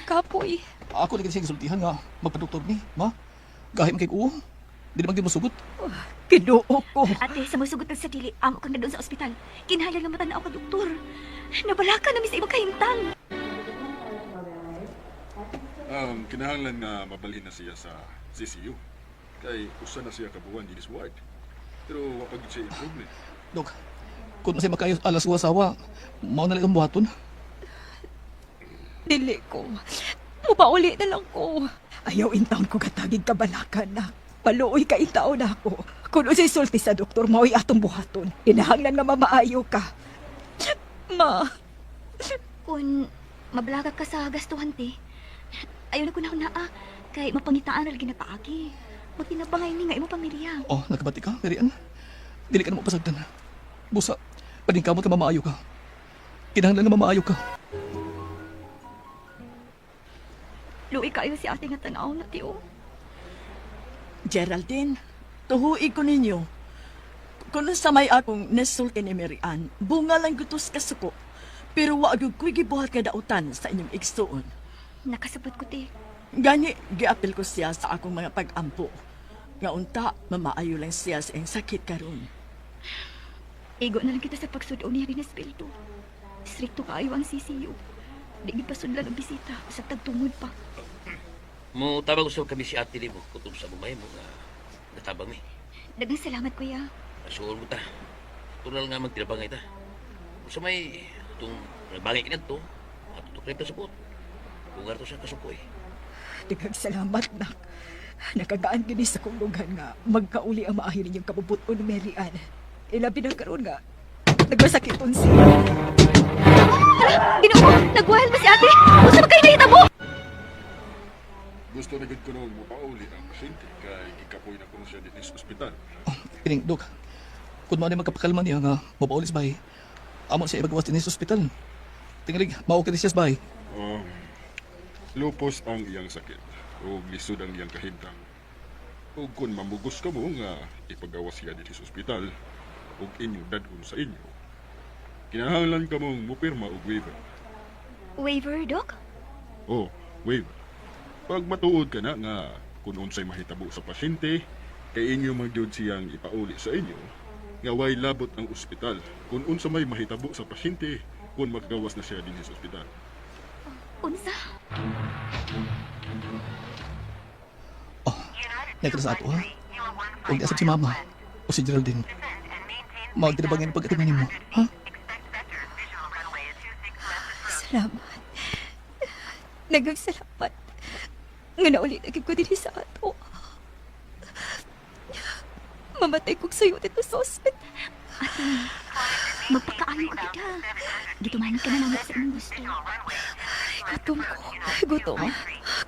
Kapoy. Ako lagi siya gisultihan nga magpadoktor ni, ma. Gahit man kay ko. Dili man gyud mosugot. Kinuo ko. Ate, sa masugot sa dili, amo kang na doon sa ospital. Kinahanglan nga matanaw ka, doktor. Nabalaka na sa imong kahimtang. Kinahanglan nga mabalhin na siya sa CCU. Kay usa na siya kabuan din ward. Pero wapag siya improvement. Dok, kung masay makayo alas ko asawa, mao na lang ang buhaton. Dili ko. Mupauli na lang ko. Ayaw in taon ko katagig kabalakan na. Paluoy ka in taon ako. Kung usay sulti sa doktor, mao'y atong buhaton. Kinahanglan nga mamaayo ka. Ma. Kung mablaga ka sa gastuhan, te, ayaw na ko na kay mapangitaan na lagi na paagi. Magtinabangay ni nga imong pamilya. Oh, nagkabati ka, Merian. Dili ka na mapasagdan. Busa, paningkamot ka mamaayo ka. Kinahanglan nga mamaayo ka. Luoy kayo si ate nga tanaw na, tiyo. Geraldine, tuhuig ko ninyo. Kung sa may akong nasulti ni Mary Ann, bunga lang gutos kasuko. Pero wag ko'y gibuhat ka dautan sa inyong igsuon. Nakasabot ko, te. Gani, giapil ko siya sa akong mga pag-ampo. Nga unta, mamaayo lang siya sa iyong sakit karon. Igo na lang kita sa pagsudo niya rin espiritu. Stricto kaayo ang CCU. Di gid pasudlan og bisita sa tagtungod pa. Mo tabang usab kami si ate mo kutob sa bumay mo nga natabang mi. Daghang salamat kuya. Asuol mo ta. Tunal nga magtirabangay ta. Sa may itong nagbangay kinadto at tutukrip ta sa buot. Lugar to sa kasupoy. Daghang salamat, nak. Nakagaan gini sa kong lugar nga magkauli ang maahin ninyong kabubuton ni Mary Ann. Ilabi na karon nga. Nagmasakiton siya. Ginoo, nagwahal ba si ate? Usa ba kayo nahitabo? Gusto na gid ko nung mapauli ang pasyente kay gikapoy na kuno siya dito sa ospital. Kining, Dok. Kung mo magkapakalman niya nga, mapaulis bahay. Amon siya ibagawas din sa ospital. Tingrig, mao ka siya sa bahay. Lupos ang iyang sakit o lisod ang iyang kahintang. O kung mamugos ka mo nga ipagawas siya dito sa ospital o inyong dadun sa inyo, kinahanglan ka mong mupirma og waiver. Waiver, Doc? Oh, waiver. Pag matuod ka na nga kung unsay mahitabo sa pasyente, kay inyo magyud siyang ipauli sa inyo, nga way labot ang ospital kung unsa may mahitabo sa pasyente kung maggawas na siya din sa ospital. Unsa? Nakita sa ato, ha? Huwag niasap si Mama o si Geraldine. Magdirabangin ang pagkatinan mo, ha? Salamat. Daghang salamat. Nga naulit agad ko din sa ato. Mamatay kong sayo dito sa ospital. Ate, magpakaayo ka kita. Gitumahan ka na naman sa inyong gusto. Gutom ko. Gutom.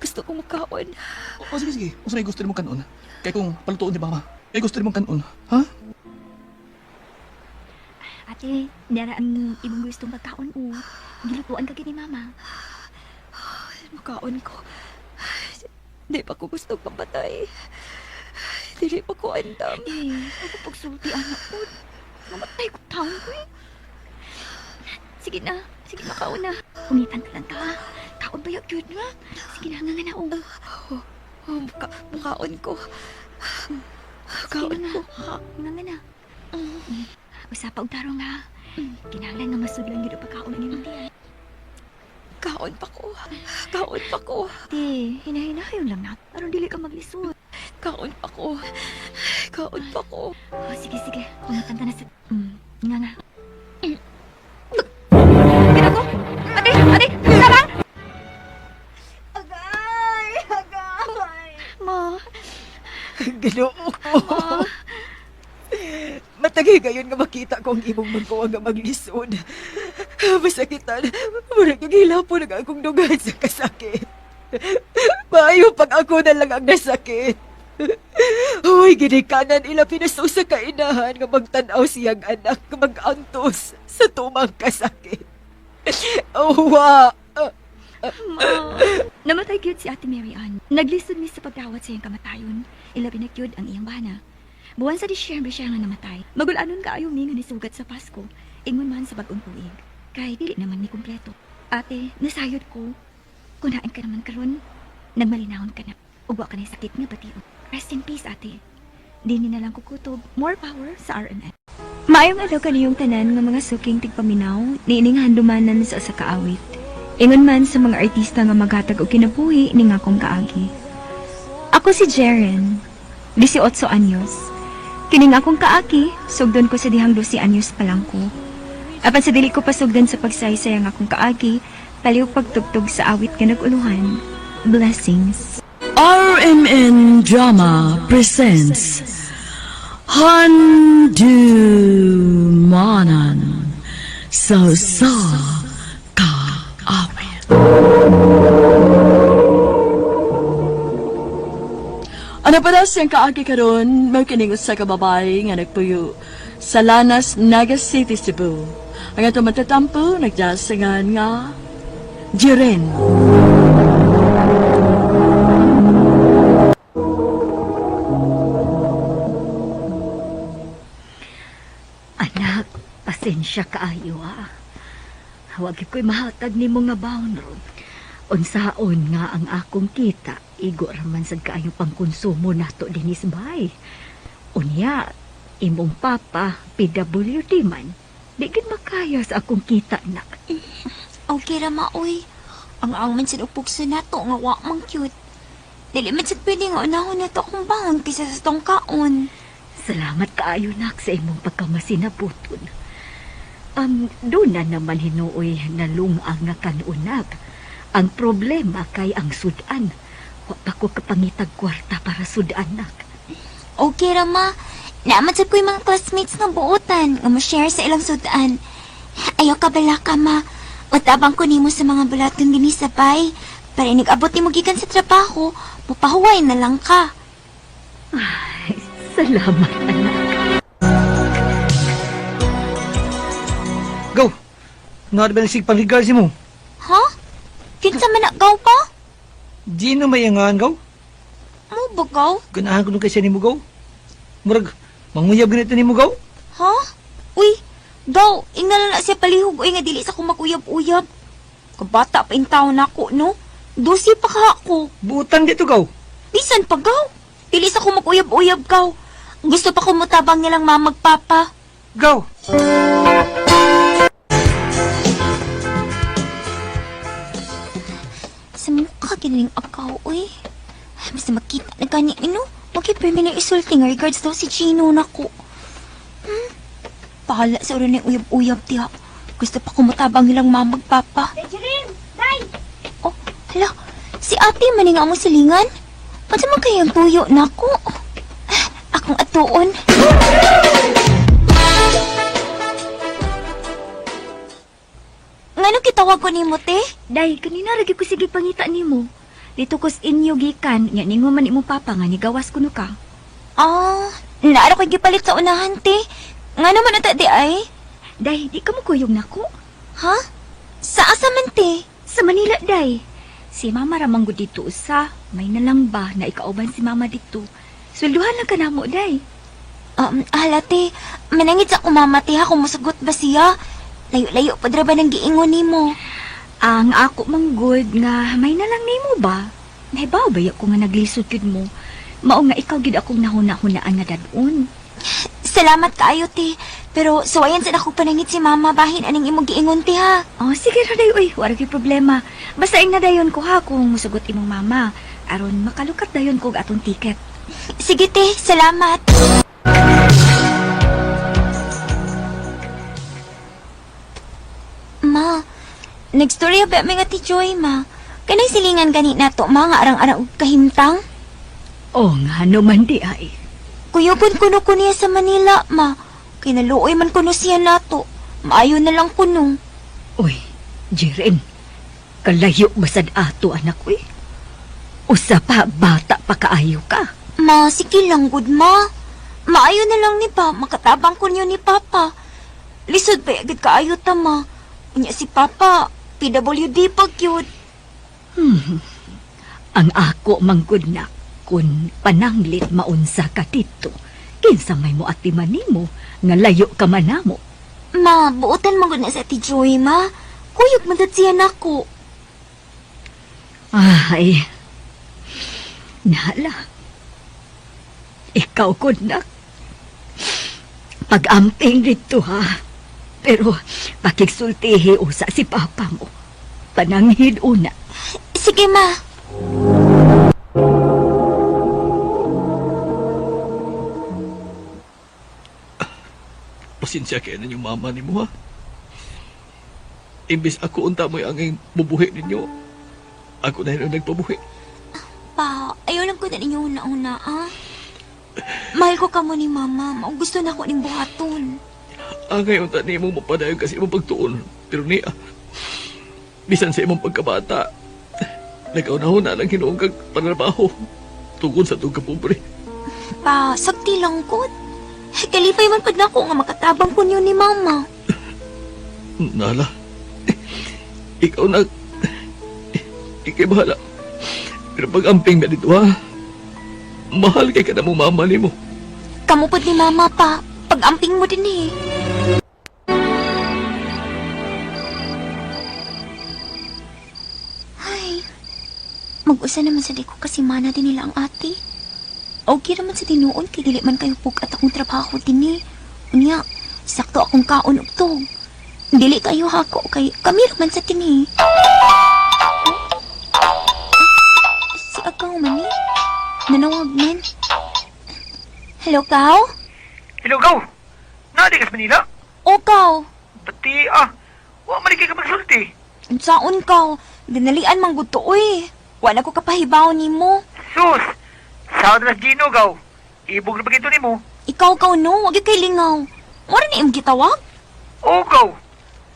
Gusto kong makaon. O sige, sige. Kung saan gusto rin mong kanon. Kaya kung palutuon ni Mama, kaya gusto rin mong kanon, ha? Ate, nara ang ibang gustong magkaon o. Gilutuan ka gini, Mama. Makaon ko. Di pa ko gusto pamatay. Dili pa ko andam. Ako pagsulti, anak ko. Mamatay ko taon ko eh. Sige na, makaon na. Umitan ka lang ka. Kaon ba yung cute na? Sige na, nga na, Makaon ko. Makaon ko. Nga na. Usapa og tarong ha. Kinahanglan nga masudlan gyud pagkaon ni Mantian. Kaon pa ko. Di, hinahinayon lang na. Aron dili ka maglisod. Kaon pa ko. Oh, sige. Kumitan ka na sa... Nga. Kira ko! Ate! Tara! Agay! Ma! Ginoo ko. Matagay gayon nga makita ko ang imong magkuha nga maglisod. Masakitan. Murag yung hilapo na akong dugan sa kasakit. Maayo pag ako na lang ang nasakit. Hoy, ginikanan ila pinasuo sa kainahan nga magtanaw siyang anak nga mag-antos sa tumang kasakit. Wa! Namatay gyud si Ate Mary Ann. Naglisod mi sa pagdawat sa iyang kamatayon. Ilabi na gyud ang iyang bana. Buwan sa Disyembre siya nga namatay. Magulanon kaayo mi nga nisugat sa Pasko. Ingon man sa bag-ong tuig. Kay dili naman ni kumpleto. Ate, nasayod ko. Kunaan ka naman karon. Nagmalinahon ka na. Ugwa ka na sakit nga batiod. Rest in peace, ate. Dini na lang kukutob. More power sa RMN. Maayong adlaw kaniyong tanan nga mga suking tigpaminaw niining handumanan sa usa ka awit. Ingon man sa mga artista nga maghatag og kinabuhi ning akong kaagi. Ako si Jeren, 18 anyos. Kining akong kaagi, sugdon ko sa dihang 12 anyos pa lang ko. Apan sa dili ko pasugdan sa pagsaysay ang akong kaagi, paliw pagtugtog sa awit nga naguluhan. Blessings. RMN Drama presents Handumanan sa kaawit. Ano pa daw siyang kaagi karon, magkining sa kababay nga nagpuyo sa Lanas, Naga City, Cebu. Ang ato matatampo, nagdasangan nga Jiren. Anak, pasensya kaayo ha. Huwag ko'y mahatag ni mga baon ron. Unsaon nga ang akong kita, igo raman sad kaayo pang konsumo nato dinis bay. Unya, imong papa, PWD man, di gid makaya sa akong kita, nak. Okay ra maoy. Ang man sa upukso na to nga wa mang cute. Dili man sad pwede nga unahon na to akong bangon kaysa sa tong kaon. Salamat kaayo nak sa imong pagkamasinabuton. Doon na naman hinuoy na lungang nga kanunak. Ang problema kay ang sudan. Wa pa ko kapangitag kwarta para sudan nak. Okay ra ma. Naaman sad ko yung mga classmates nga buotan nga mo-share sa ilang sudan. Ayaw ka bala ka ma. Matabang ko nimo sa mga bulaton din sa bay. Para nag-abot ni mo gikan sa trabaho, mupahuway na lang ka. Ay, salamat anak. Go! Nga ba nagsig pang-regards mo? Ha? Kinsa man nagaw pa? Di na may angaan, gaw? Mo ba gaw? Ganahan ko nung kasi ni mo, gaw. Murag, manguyab ganito ni mo, gaw? Ha? Uy, gaw, ingnan na siya palihog uy nga dili sa kong mag-uyab-uyab. Kabata pa yung taon ako, no? 12 pa ka ako. Buutan dito, gaw. Bisan pa, gaw. Dili sa kong mag-uyab-uyab, gaw. Gusto pa kumutabang nilang mamagpapa. Gaw! Sa mukha ginaling akaw, uy. Basta makita na gani, no? Magkipirmi na isulti nga regards daw si Gino na ko. Pahala sa oras na yung uyab-uyab, tiya. Gusto pa kumutabang nilang mamagpapa. Jirin! Day! Oh, hala. Si ate maninga mo silingan? Ba't naman kayang tuyo na ko? Akong atuon. Ngano kitawag ko ni mo, te? Day, kanina lagi ko sige pangita nimo. Dito ko sa inyo gikan, nga ningo man imo papa nga nigawas kuno ka. Ah, naara ko gipalit sa unahan, te. Ngano man ata di ay? Day, di ka mo kuyog nako. Ha? Sa asa man, te? Sa Manila, day. Si mama ramang gud dito usa. May nalang ba na ikauban si mama dito. Swelduhan lang ka na mo, day. Hala, te. Manangit sa kumama, te, ha, kung musugot ba siya? Layo-layo pa dra ba ng giingon nimo? Ang ako manggod nga may nalang nimo ba? Nahibaw ba ko nga naglisod gid mo? Mao nga ikaw gid akong nahuna-hunaan nga dadun. Salamat kaayo, te. Pero suwayan sa ako panangit si mama bahin aning imong giingon, te, ha? Oh, sige ra day, uy. Wala gyud problema. Basta ing na dayon ko ha kung musugot imong mama. Aron makalukat dayon ko atong ticket. Sige, te. Salamat. Ma, nagstory ba mga ti Joy, ma? Kanay silingan gani na to, ma, nga arang-arang kahimtang? Oh, nga naman di ay. Kuyupon kuno ko niya sa Manila, ma. Kinaluoy man kuno siya nato. Maayo na lang kuno. Uy, Jiren. Kalayo basad ato, anak, uy. Usa pa, bata pa kaayo ka. Ma, sige lang, good, ma. Maayo na lang ni pa, makatabang ko niyo ni Papa. Lisod pa agad kaayo ta, ma. Unya si Papa, PWD pag yun. Ang ako manggod na, kun pananglit maunsa ka dito, kinsa may mo at timanimo, nga layo ka manamo. Ma, buotan manggod na sa Ate Joy, ma. Kuyog mandat siya nako. Ay, nala. Ikaw ko na. Pag-amping dito ha. Pero pakigsultihi usa si Papa mo. Pananghid una. Sige, ma. Pasensya kayo na yung mama ni mo, ha? Imbis ako unta mo yung anging bubuhi ninyo, ako na yung nagpabuhi. Pa, ayaw lang ko na ninyo una-una, ha? Mahal ko ka mo ni Mama. Gusto na ako ning buhaton. Ngayon ta ni mo mapadayon kasi imong pagtuon. Pero niya, bisan sa imong pagkabata, nag-aunahon na lang hinuong kag panarbaho tungkol sa itong kapobre. Pa, sakti lang ko. Kalipay man pad na ako nga makatabang ko niyo ni Mama. Nala, ikaw na, ikay bahala. Pero pag amping na dito, ha, mahal kay ka na mo mama ni mo. Kamupod ni Mama, pa. Pag-amping mo din eh. Ay, mag-usa naman sa di ko kasi mana din nila ang ate. Okay naman sa tinuon kay dili man kayo pugat akong trabaho din eh. Unya, sakto akong kaon ugtog. Dili kayo hako kay kami raman sa kini. Si Akaw man ni. Nanawag man. Hello, Kaw? Hello, Gaw. Nadi ka sa Manila? O, Kaw. Pati, wa maligay ka magsulti. Unsaon, Kaw? Dinalian mang gusto, uy. Wala ko kapahibaw ni mo. Sus! Sa na Gino, Gaw. Ibog na bagito ni mo. Ikaw, Kaw, no? Huwag kay lingaw. Mora ni im gitawag? Oo, Gaw.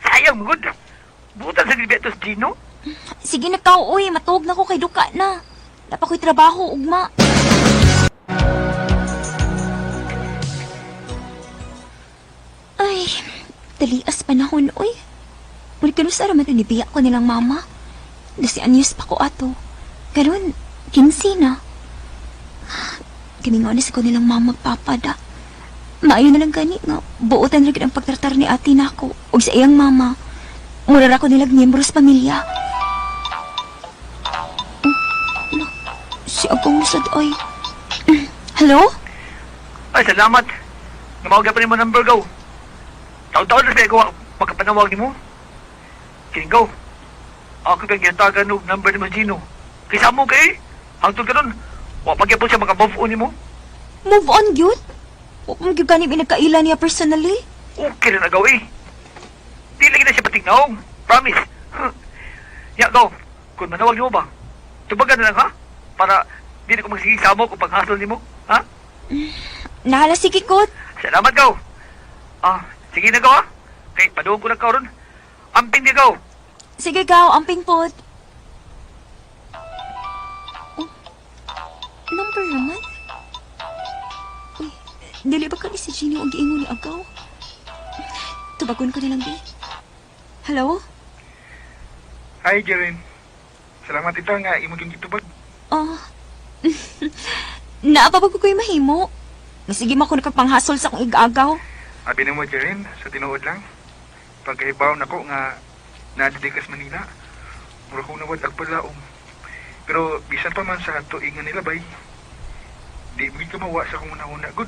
Sayang mo, good. Butan sa Gilbertos Gino. Sige na, Kaw, uy. Matuog na ko kay duka na. Dapat ko'y trabaho, ugma. Ay, dalias panahon, uy. Muli ka sa raman nibiyak ko nilang mama. Dasi anyos pa ko ato. Karon, 15 na. Kiningonis ko nilang mama papada. Maayo na lang gani nga. Buotan rin ang pagtratar ni ate na ako. O sa iyang mama. Murar ako nilang miyembro sa pamilya. Si Agong Lusad, oy. Hello? Ay, salamat. Namawag ka pa ni mo number, Gaw. Taon-taon na siya gawa magkapanawag ni mo. Kining, Gaw. Ako kang ginatagan ng number ni mo, Gino. Kaysa mo kay, hangtod ka nun. Wa pagyapon siya maka-move on ni mo. Move on, yun? Huwag mong gani pinagkaila niya personally. Okay na na, Gaw, eh. Di lagi na siya patignaong. Promise. Ya, Gaw. Kung manawag ni mo ba, tubagan na lang, ha? Para di na ko magsigisamo kung panghasol ni mo, ha? Nahala, sige, Kot. Salamat, Gaw. Sige na, Gaw, ha? Kay paduong ko lang, Gaw, ron. Amping di, Gaw. Sige, Gaw, amping pod. Oh, number naman? Uy, dili ba ka ni si Gino ang giingon ni Agaw? Tubagon ko na lang, di. Hello? Hi, Jeren. Salamat ito nga imong yung gitubag. Oh, naapabag ko yung mahimo. Sige mo ako nakapanghasol sa akong igagaw. Abi na mo, Jeren, sa tinuod lang. Pagkahibaw na ko nga nadidikas Manila, mura kong nawad agpalaong. Pero bisan pa man sa tuingan nila, bay, di mo ka mawa sa kong una-una, good.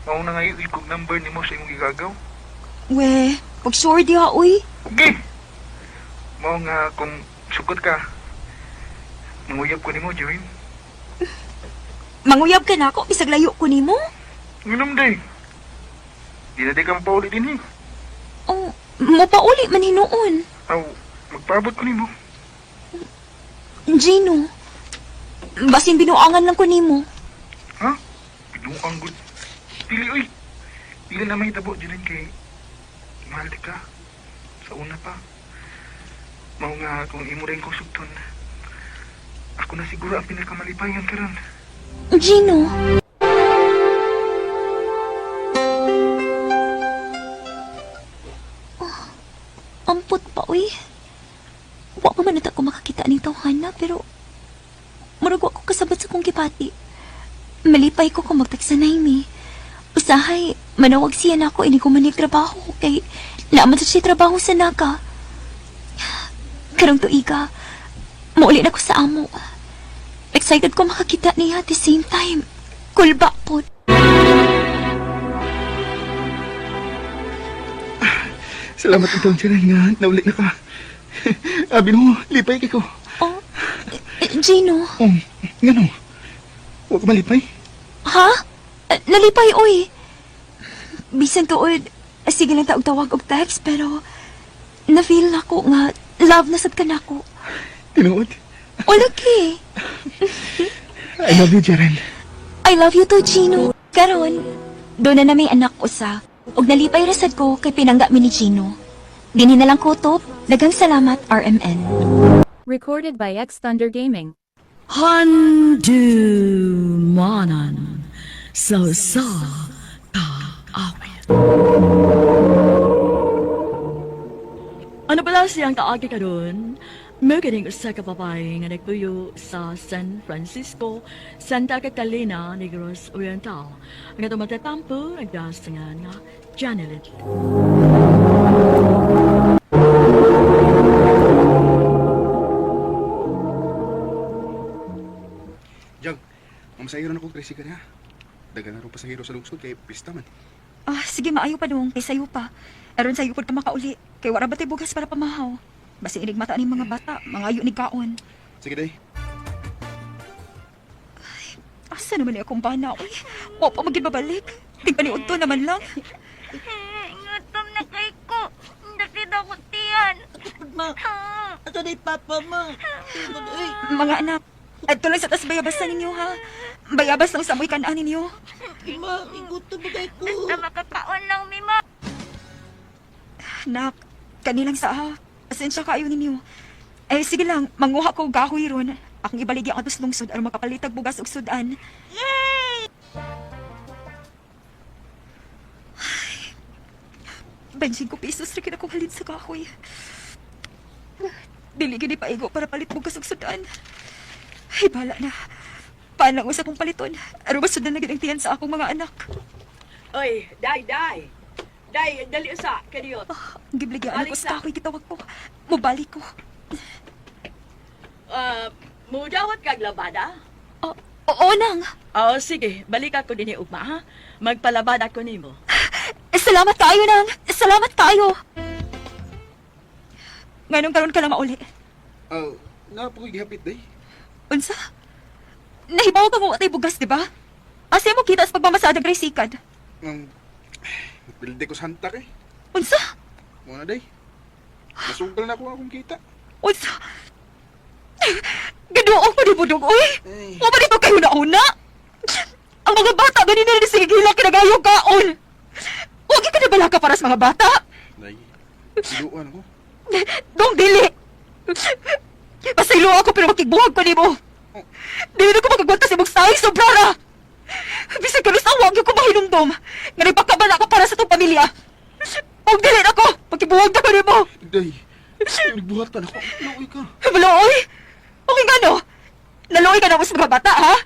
Mauna nga yung ikog number ni mo sa imong igagaw. We, pag sure di ha, uy. Okay. Mao nga kung sukot ka, manguyab ko ni mo, Jeren. Manguyab ka na ako, bisag layo ko ni mo. Minum day. Di na di ka mapauli din, eh. Oh, mapauli man hinoon. Aw, magpaabot ko ni mo. Gino, basin binuangan lang ko ni mo. Ha? Binuang good. Pili, uy. Pili na may tabo, Jeren, kay mahal di ka. Sa una pa. Mao nga kung imo rin ko sugton. Ako na siguro ang pinakamalipayan karon. Gino. Oh, ampot pa, uy. Wa pa man nata ko makakita ni tawhana, pero murag wa ko kasabot sa kong gipati. Malipay ko kung magtaksanay mi. Usahay, manawag siya na ako, ini ko man trabaho kay naman sa siya trabaho sa naga. Karong tuiga, mauli na ko sa amo. Excited ko makakita niya at the same time. Kulba po. Salamat itong Jeren nga nauli na ka. Abi mo, lipay kay ko. Oh, Gino. Oh, ngano? Wa ko malipay. Ha? Nalipay, oy. Bisan tuod, sige lang tawag og text, pero na-feel na ko nga love na sad ka na ko. Tinuod? O, lagi. I love you, Jeren. I love you too, Gino. Karon, doon na may anak usa. Og nalipay rasad ko kay pinangga mi ni Gino. Dini na lang ko top. Daghang salamat, RMN. Recorded by X Thunder Gaming. Handumanan sa kaawit. Ano pala siyang kaagi ka doon? Magaling sa kababae nga nagpuyo sa San Francisco, Santa Catalina, Negros Oriental. Ang ito matatampo, nagdasangan nga Janelit. Jag, mamasahiro na ko, Tracy ka na. Dagan na rin pasahiro sa lungsod kay pista man. Sige, maayo pa dong. Kay sayo pa. Aron sayo pod ka makauli. Kay wala ba tayo bugas para pamahaw. Basi inig mata ni mga bata. Mga ayo ni kaon. Sige, day. Asa naman ni akong bana, uy? Wa pa maging babalik. Tingpaniod to naman lang. Ngutom na kay ko. Dakid ako tiyan. Ma, ato na papa mo. Mga anak, adto lang sa tas bayabas na ninyo, ha? Bayabas lang sa amoy kanaan ninyo. Ma, igutom ba kay ko? Basta makakaon lang, Mima. Nak, kanilang sa ha. Pasensya kayo ninyo. Sige lang, manguha ko gahoy ron. Akong ibaligya ang atos lungsod aron makapalitag bugas og sudan. Yay! 25 pesos rin kinakong halin sa kahoy. Dili gini paigo para palit bugas og sudan. Ay, bala na. Paano usa kong paliton? Aron masudan na gid ang tiyan sa akong mga anak. Oy, day. Day, dali sa kaniyot. Ang gibligyan ako sa kahoy gitawag ko. Mubalik ko. Mudawat kag labada? Oo nang. Sige, balik ako din ugma, ha? Magpalabada ko nimo. Salamat kayo nang. Salamat kayo. Nganong karon ka lang mauli? Napoy gihapit, day. Unsa? Nahibaw ka mo atay bugas, di ba? Asa mo kita sa pagmamasada gray sikad? Pilde ko sa hantak eh. Unsa? Muna, day. Nasugal na ako akong kita. Unsa? Gaduong pa di budong, uy! O ba dito kayo nauna? Ang mga bata, ganin na rin sige gila kinagayong kaon! Huwag ka na bala ka para sa mga bata! Day, siluan ako. Dong dili! Pasaylo ako pero makigbuhag ko ni mo! Dili na ko magagwanta si Magsay, sobra na! Bisag ka sa huwag yung kumahinumdom! Nga nagpakabala ka para sa itong pamilya! Huwag dili na ko! Magkibuhag na ko ni mo! Day, nagbuhatan ako. Luoy ka. Maluoy? Okay nga no? Naluoy ka na mo sa mga bata, ha?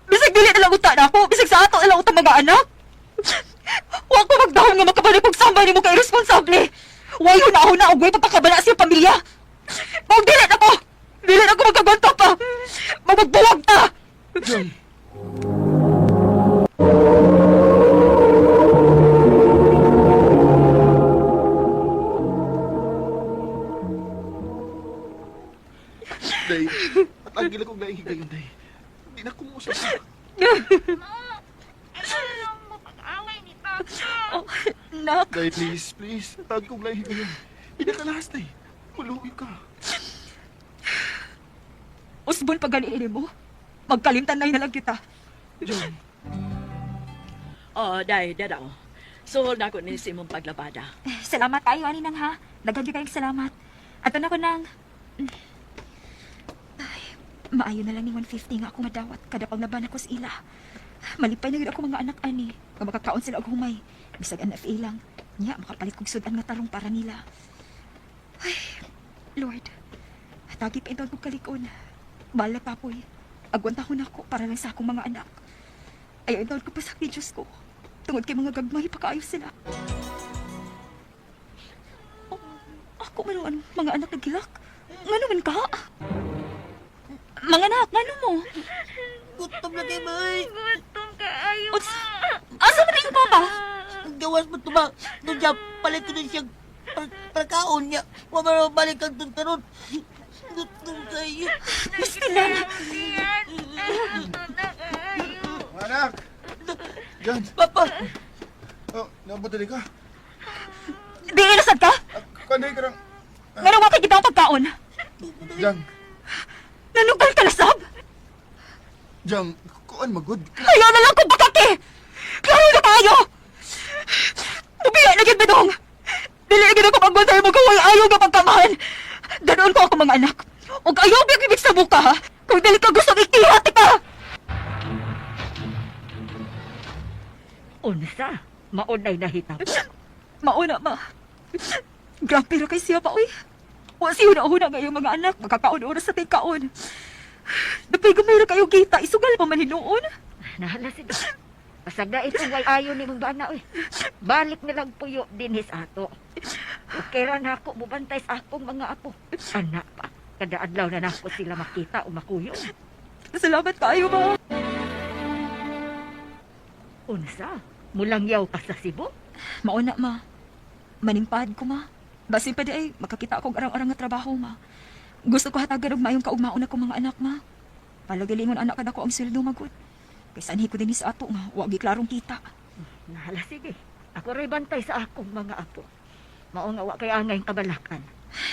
Bisag dili na lang uta na ako, bisag sa ato na lang utang mga anak. Huwag ko magdahon nga makabalik kong sambay ni mo ka-irresponsable. Huwag na og way papakabala sa pamilya. Huwag dili na ko! Dili na ko magkagonto pa! Magbuwag ta! Day. Day, patagil akong naihigayon, day. Hindi na kumusa. Nak. Day, please. Patagil akong naihigayon. Hindi ka lahas, day. Maluoy ka. Usbon paganiin mo. Magkalimtan na lang kita. John. Day, dadaw. Suhol na ako ni si mong paglabada. Salamat tayo, ani nang ha. Daghang kayong salamat. Ato na ko nang... Maayo na lang ni 150 nga ako madawat kada pag naban ako sa ila. Malipay na gid ako mga anak ani. Nga makakaon sila og humay. Bisag NFA lang. Nya makapalit kog sudan nga tarong para nila. Ay, Lord. Tagi pa intawag kog kalikon. Bala papoy. Agwantahon ako para lang sa akong mga anak. Ayaw intawag ko pa sa Diyos ko. Tungod kay mga gagmay pa kaayo sila. Ako man mga anak nagilak. Ngano man ka? Mga anak, ngano mo? Gutom na kayo, bay. Gutom ka, ayo Asa ba rin papa? Gawas mo tuma. Doon siya, palit ko din siyang pagkaon niya. Huwag mo balik ang tuntaron. Gutom kayo. Gusto lang. Anak! John! Papa! Nabatali ka? Di inasad ka? Kanday ka lang. Ngano wa kay kita ang pagkaon? John! Nanugal ka lasab? John, kuan magod. Ayaw na lang kong bakaki! Klaro na tayo! Ubiya na gid bedong! Dili na gid ako magbantay mo kung ayaw ka pagkamahan! Ganoon ko ako mga anak! Huwag ayaw bigibig sa buka ha! Kung dili ka gusto ikihati ka! Unsa? Maunay na hitap. Mauna ma. Grabe na kay siya pa, uy. Wa siya na ngayong mga anak. Magkakaon oras sa kaon. Napay gamay na kayo kita. Isugal pa man hinuon. Nahala si Dok. Pasag na itong way ayo ni mong bana, uy. Balik na lang puyo dinis ato. Okay ra na ako, bubantay sa akong mga apo. Anak pa. Kada adlaw na nako sila makita o makuyo. Salamat kayo, ma. Unsa? Mulangyaw ka sa Cebu? Mauna, ma. Manimpad ko, ma. Basin pa di ay makakita akong arang-arang nga trabaho, ma. Gusto ko hatagan og mayong kaugmaon akong mga anak, ma. Palagalingon anak kada ko ang sweldo, magod. Kaysa anhi ko din sa ato, ma. Huwag klarong kita. Nahala, sige. Ako rin bantay sa akong mga apo. Mao nga wa kay angay kabalakan.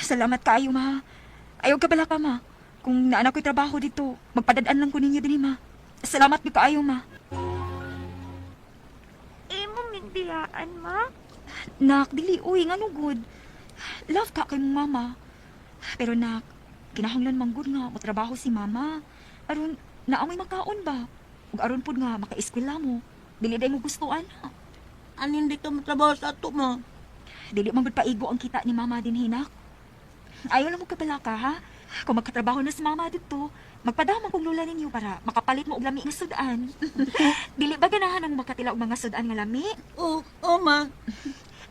Salamat kaayo, ma. Ayaw ka bala ka, ma. Kung naanak ko'y trabaho dito, magpadadaan lang ko ninyo din, ma. Salamat ka kaayo, ma. Imong nindiyaan, ma? Nak, dili, uy, nga no good. Love ka kay mong mama. Pero nak, kinahanglan manggod nga, matrabaho si mama. Aron, naamoy magkaon ba? Ug aron pod nga, maka-eskwela mo. Dili day mo gustuan. Ano hindi ka matrabaho sa ato, ma? Dili manggod paigo ang kita ni mama din, hinak. Ayaw lang mo kabala ka, ha? Kung magkatrabaho na si mama dito, magpadama kong lula ninyo para makapalit mo og lami nga sudan. Dili ba ganahan ang makatila og mga sudan nga lami? Oo, ma.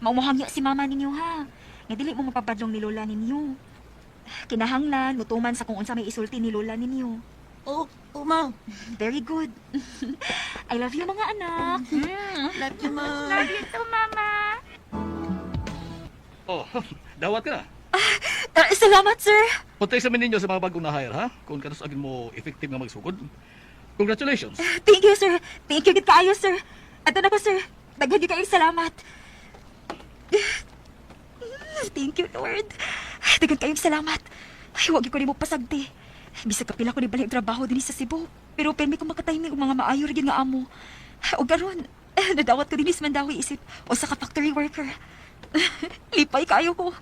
Maumuhangya si mama ninyo, ha? Nga dili mo mapapadlong ni lola ninyo. Kinahanglan, mutuman sa kung unsa may isulti ni lola ninyo. Oo, ma. Very good. I love you, mga anak. Love you, ma. Love you too, mama. Oh, dawat ka na. Salamat, sir. Puntay sa ninyo sa mga bagong na-hire, ha? Kung kanas agin mo effective nga magsugod. Congratulations. Thank you, sir. Thank you, gid kaayo, sir. Ato na ko, sir. Daghan gyud kayong salamat. Thank you, Lord. Daghan kayong salamat. Ay, huwag ko nimo pasagdi. Bisag kapila ko ni balik trabaho din sa Cebu. Pero permi ko makatahimik og mga maayo rin nga amo. O garon, nadawat ko din sa Mandawi isip o sa ka-factory worker. Lipay kayo ko.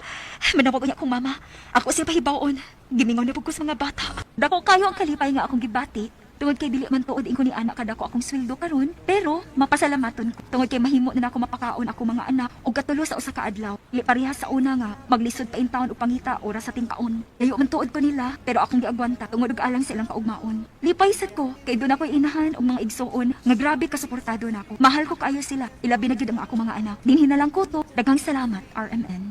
Manawag niya akong mama. Ako siya pahibaon. Gimingaw na pugkos mga bata. Dako kayo ang kalipay nga akong gibati. Tungod kay dili man tuod ko ni anak kada ko akong sweldo karon, pero mapasalamaton ko. Tungod kay mahimo na ako mapakaon ako mga anak og katulo sa usa ka adlaw. Li parehas sa una nga maglisod pa in taon og pangita oras sa tingkaon. Layo man tuod ko nila, pero akong giagwanta tungod og alang silang kaugmaon. Lipay sad ko kay doon ako'y inahan og mga igsuon nga grabe ka suportado nako. Mahal ko kaayo sila. Ilabi na gyud ang ako mga anak. Dinhi na lang ko to. Daghang salamat, RMN.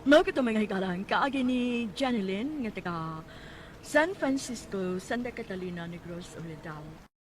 Mao kita mga hikalang kaagi ni Janilyn nga taga San Francisco, Santa Catalina Negros Oriental.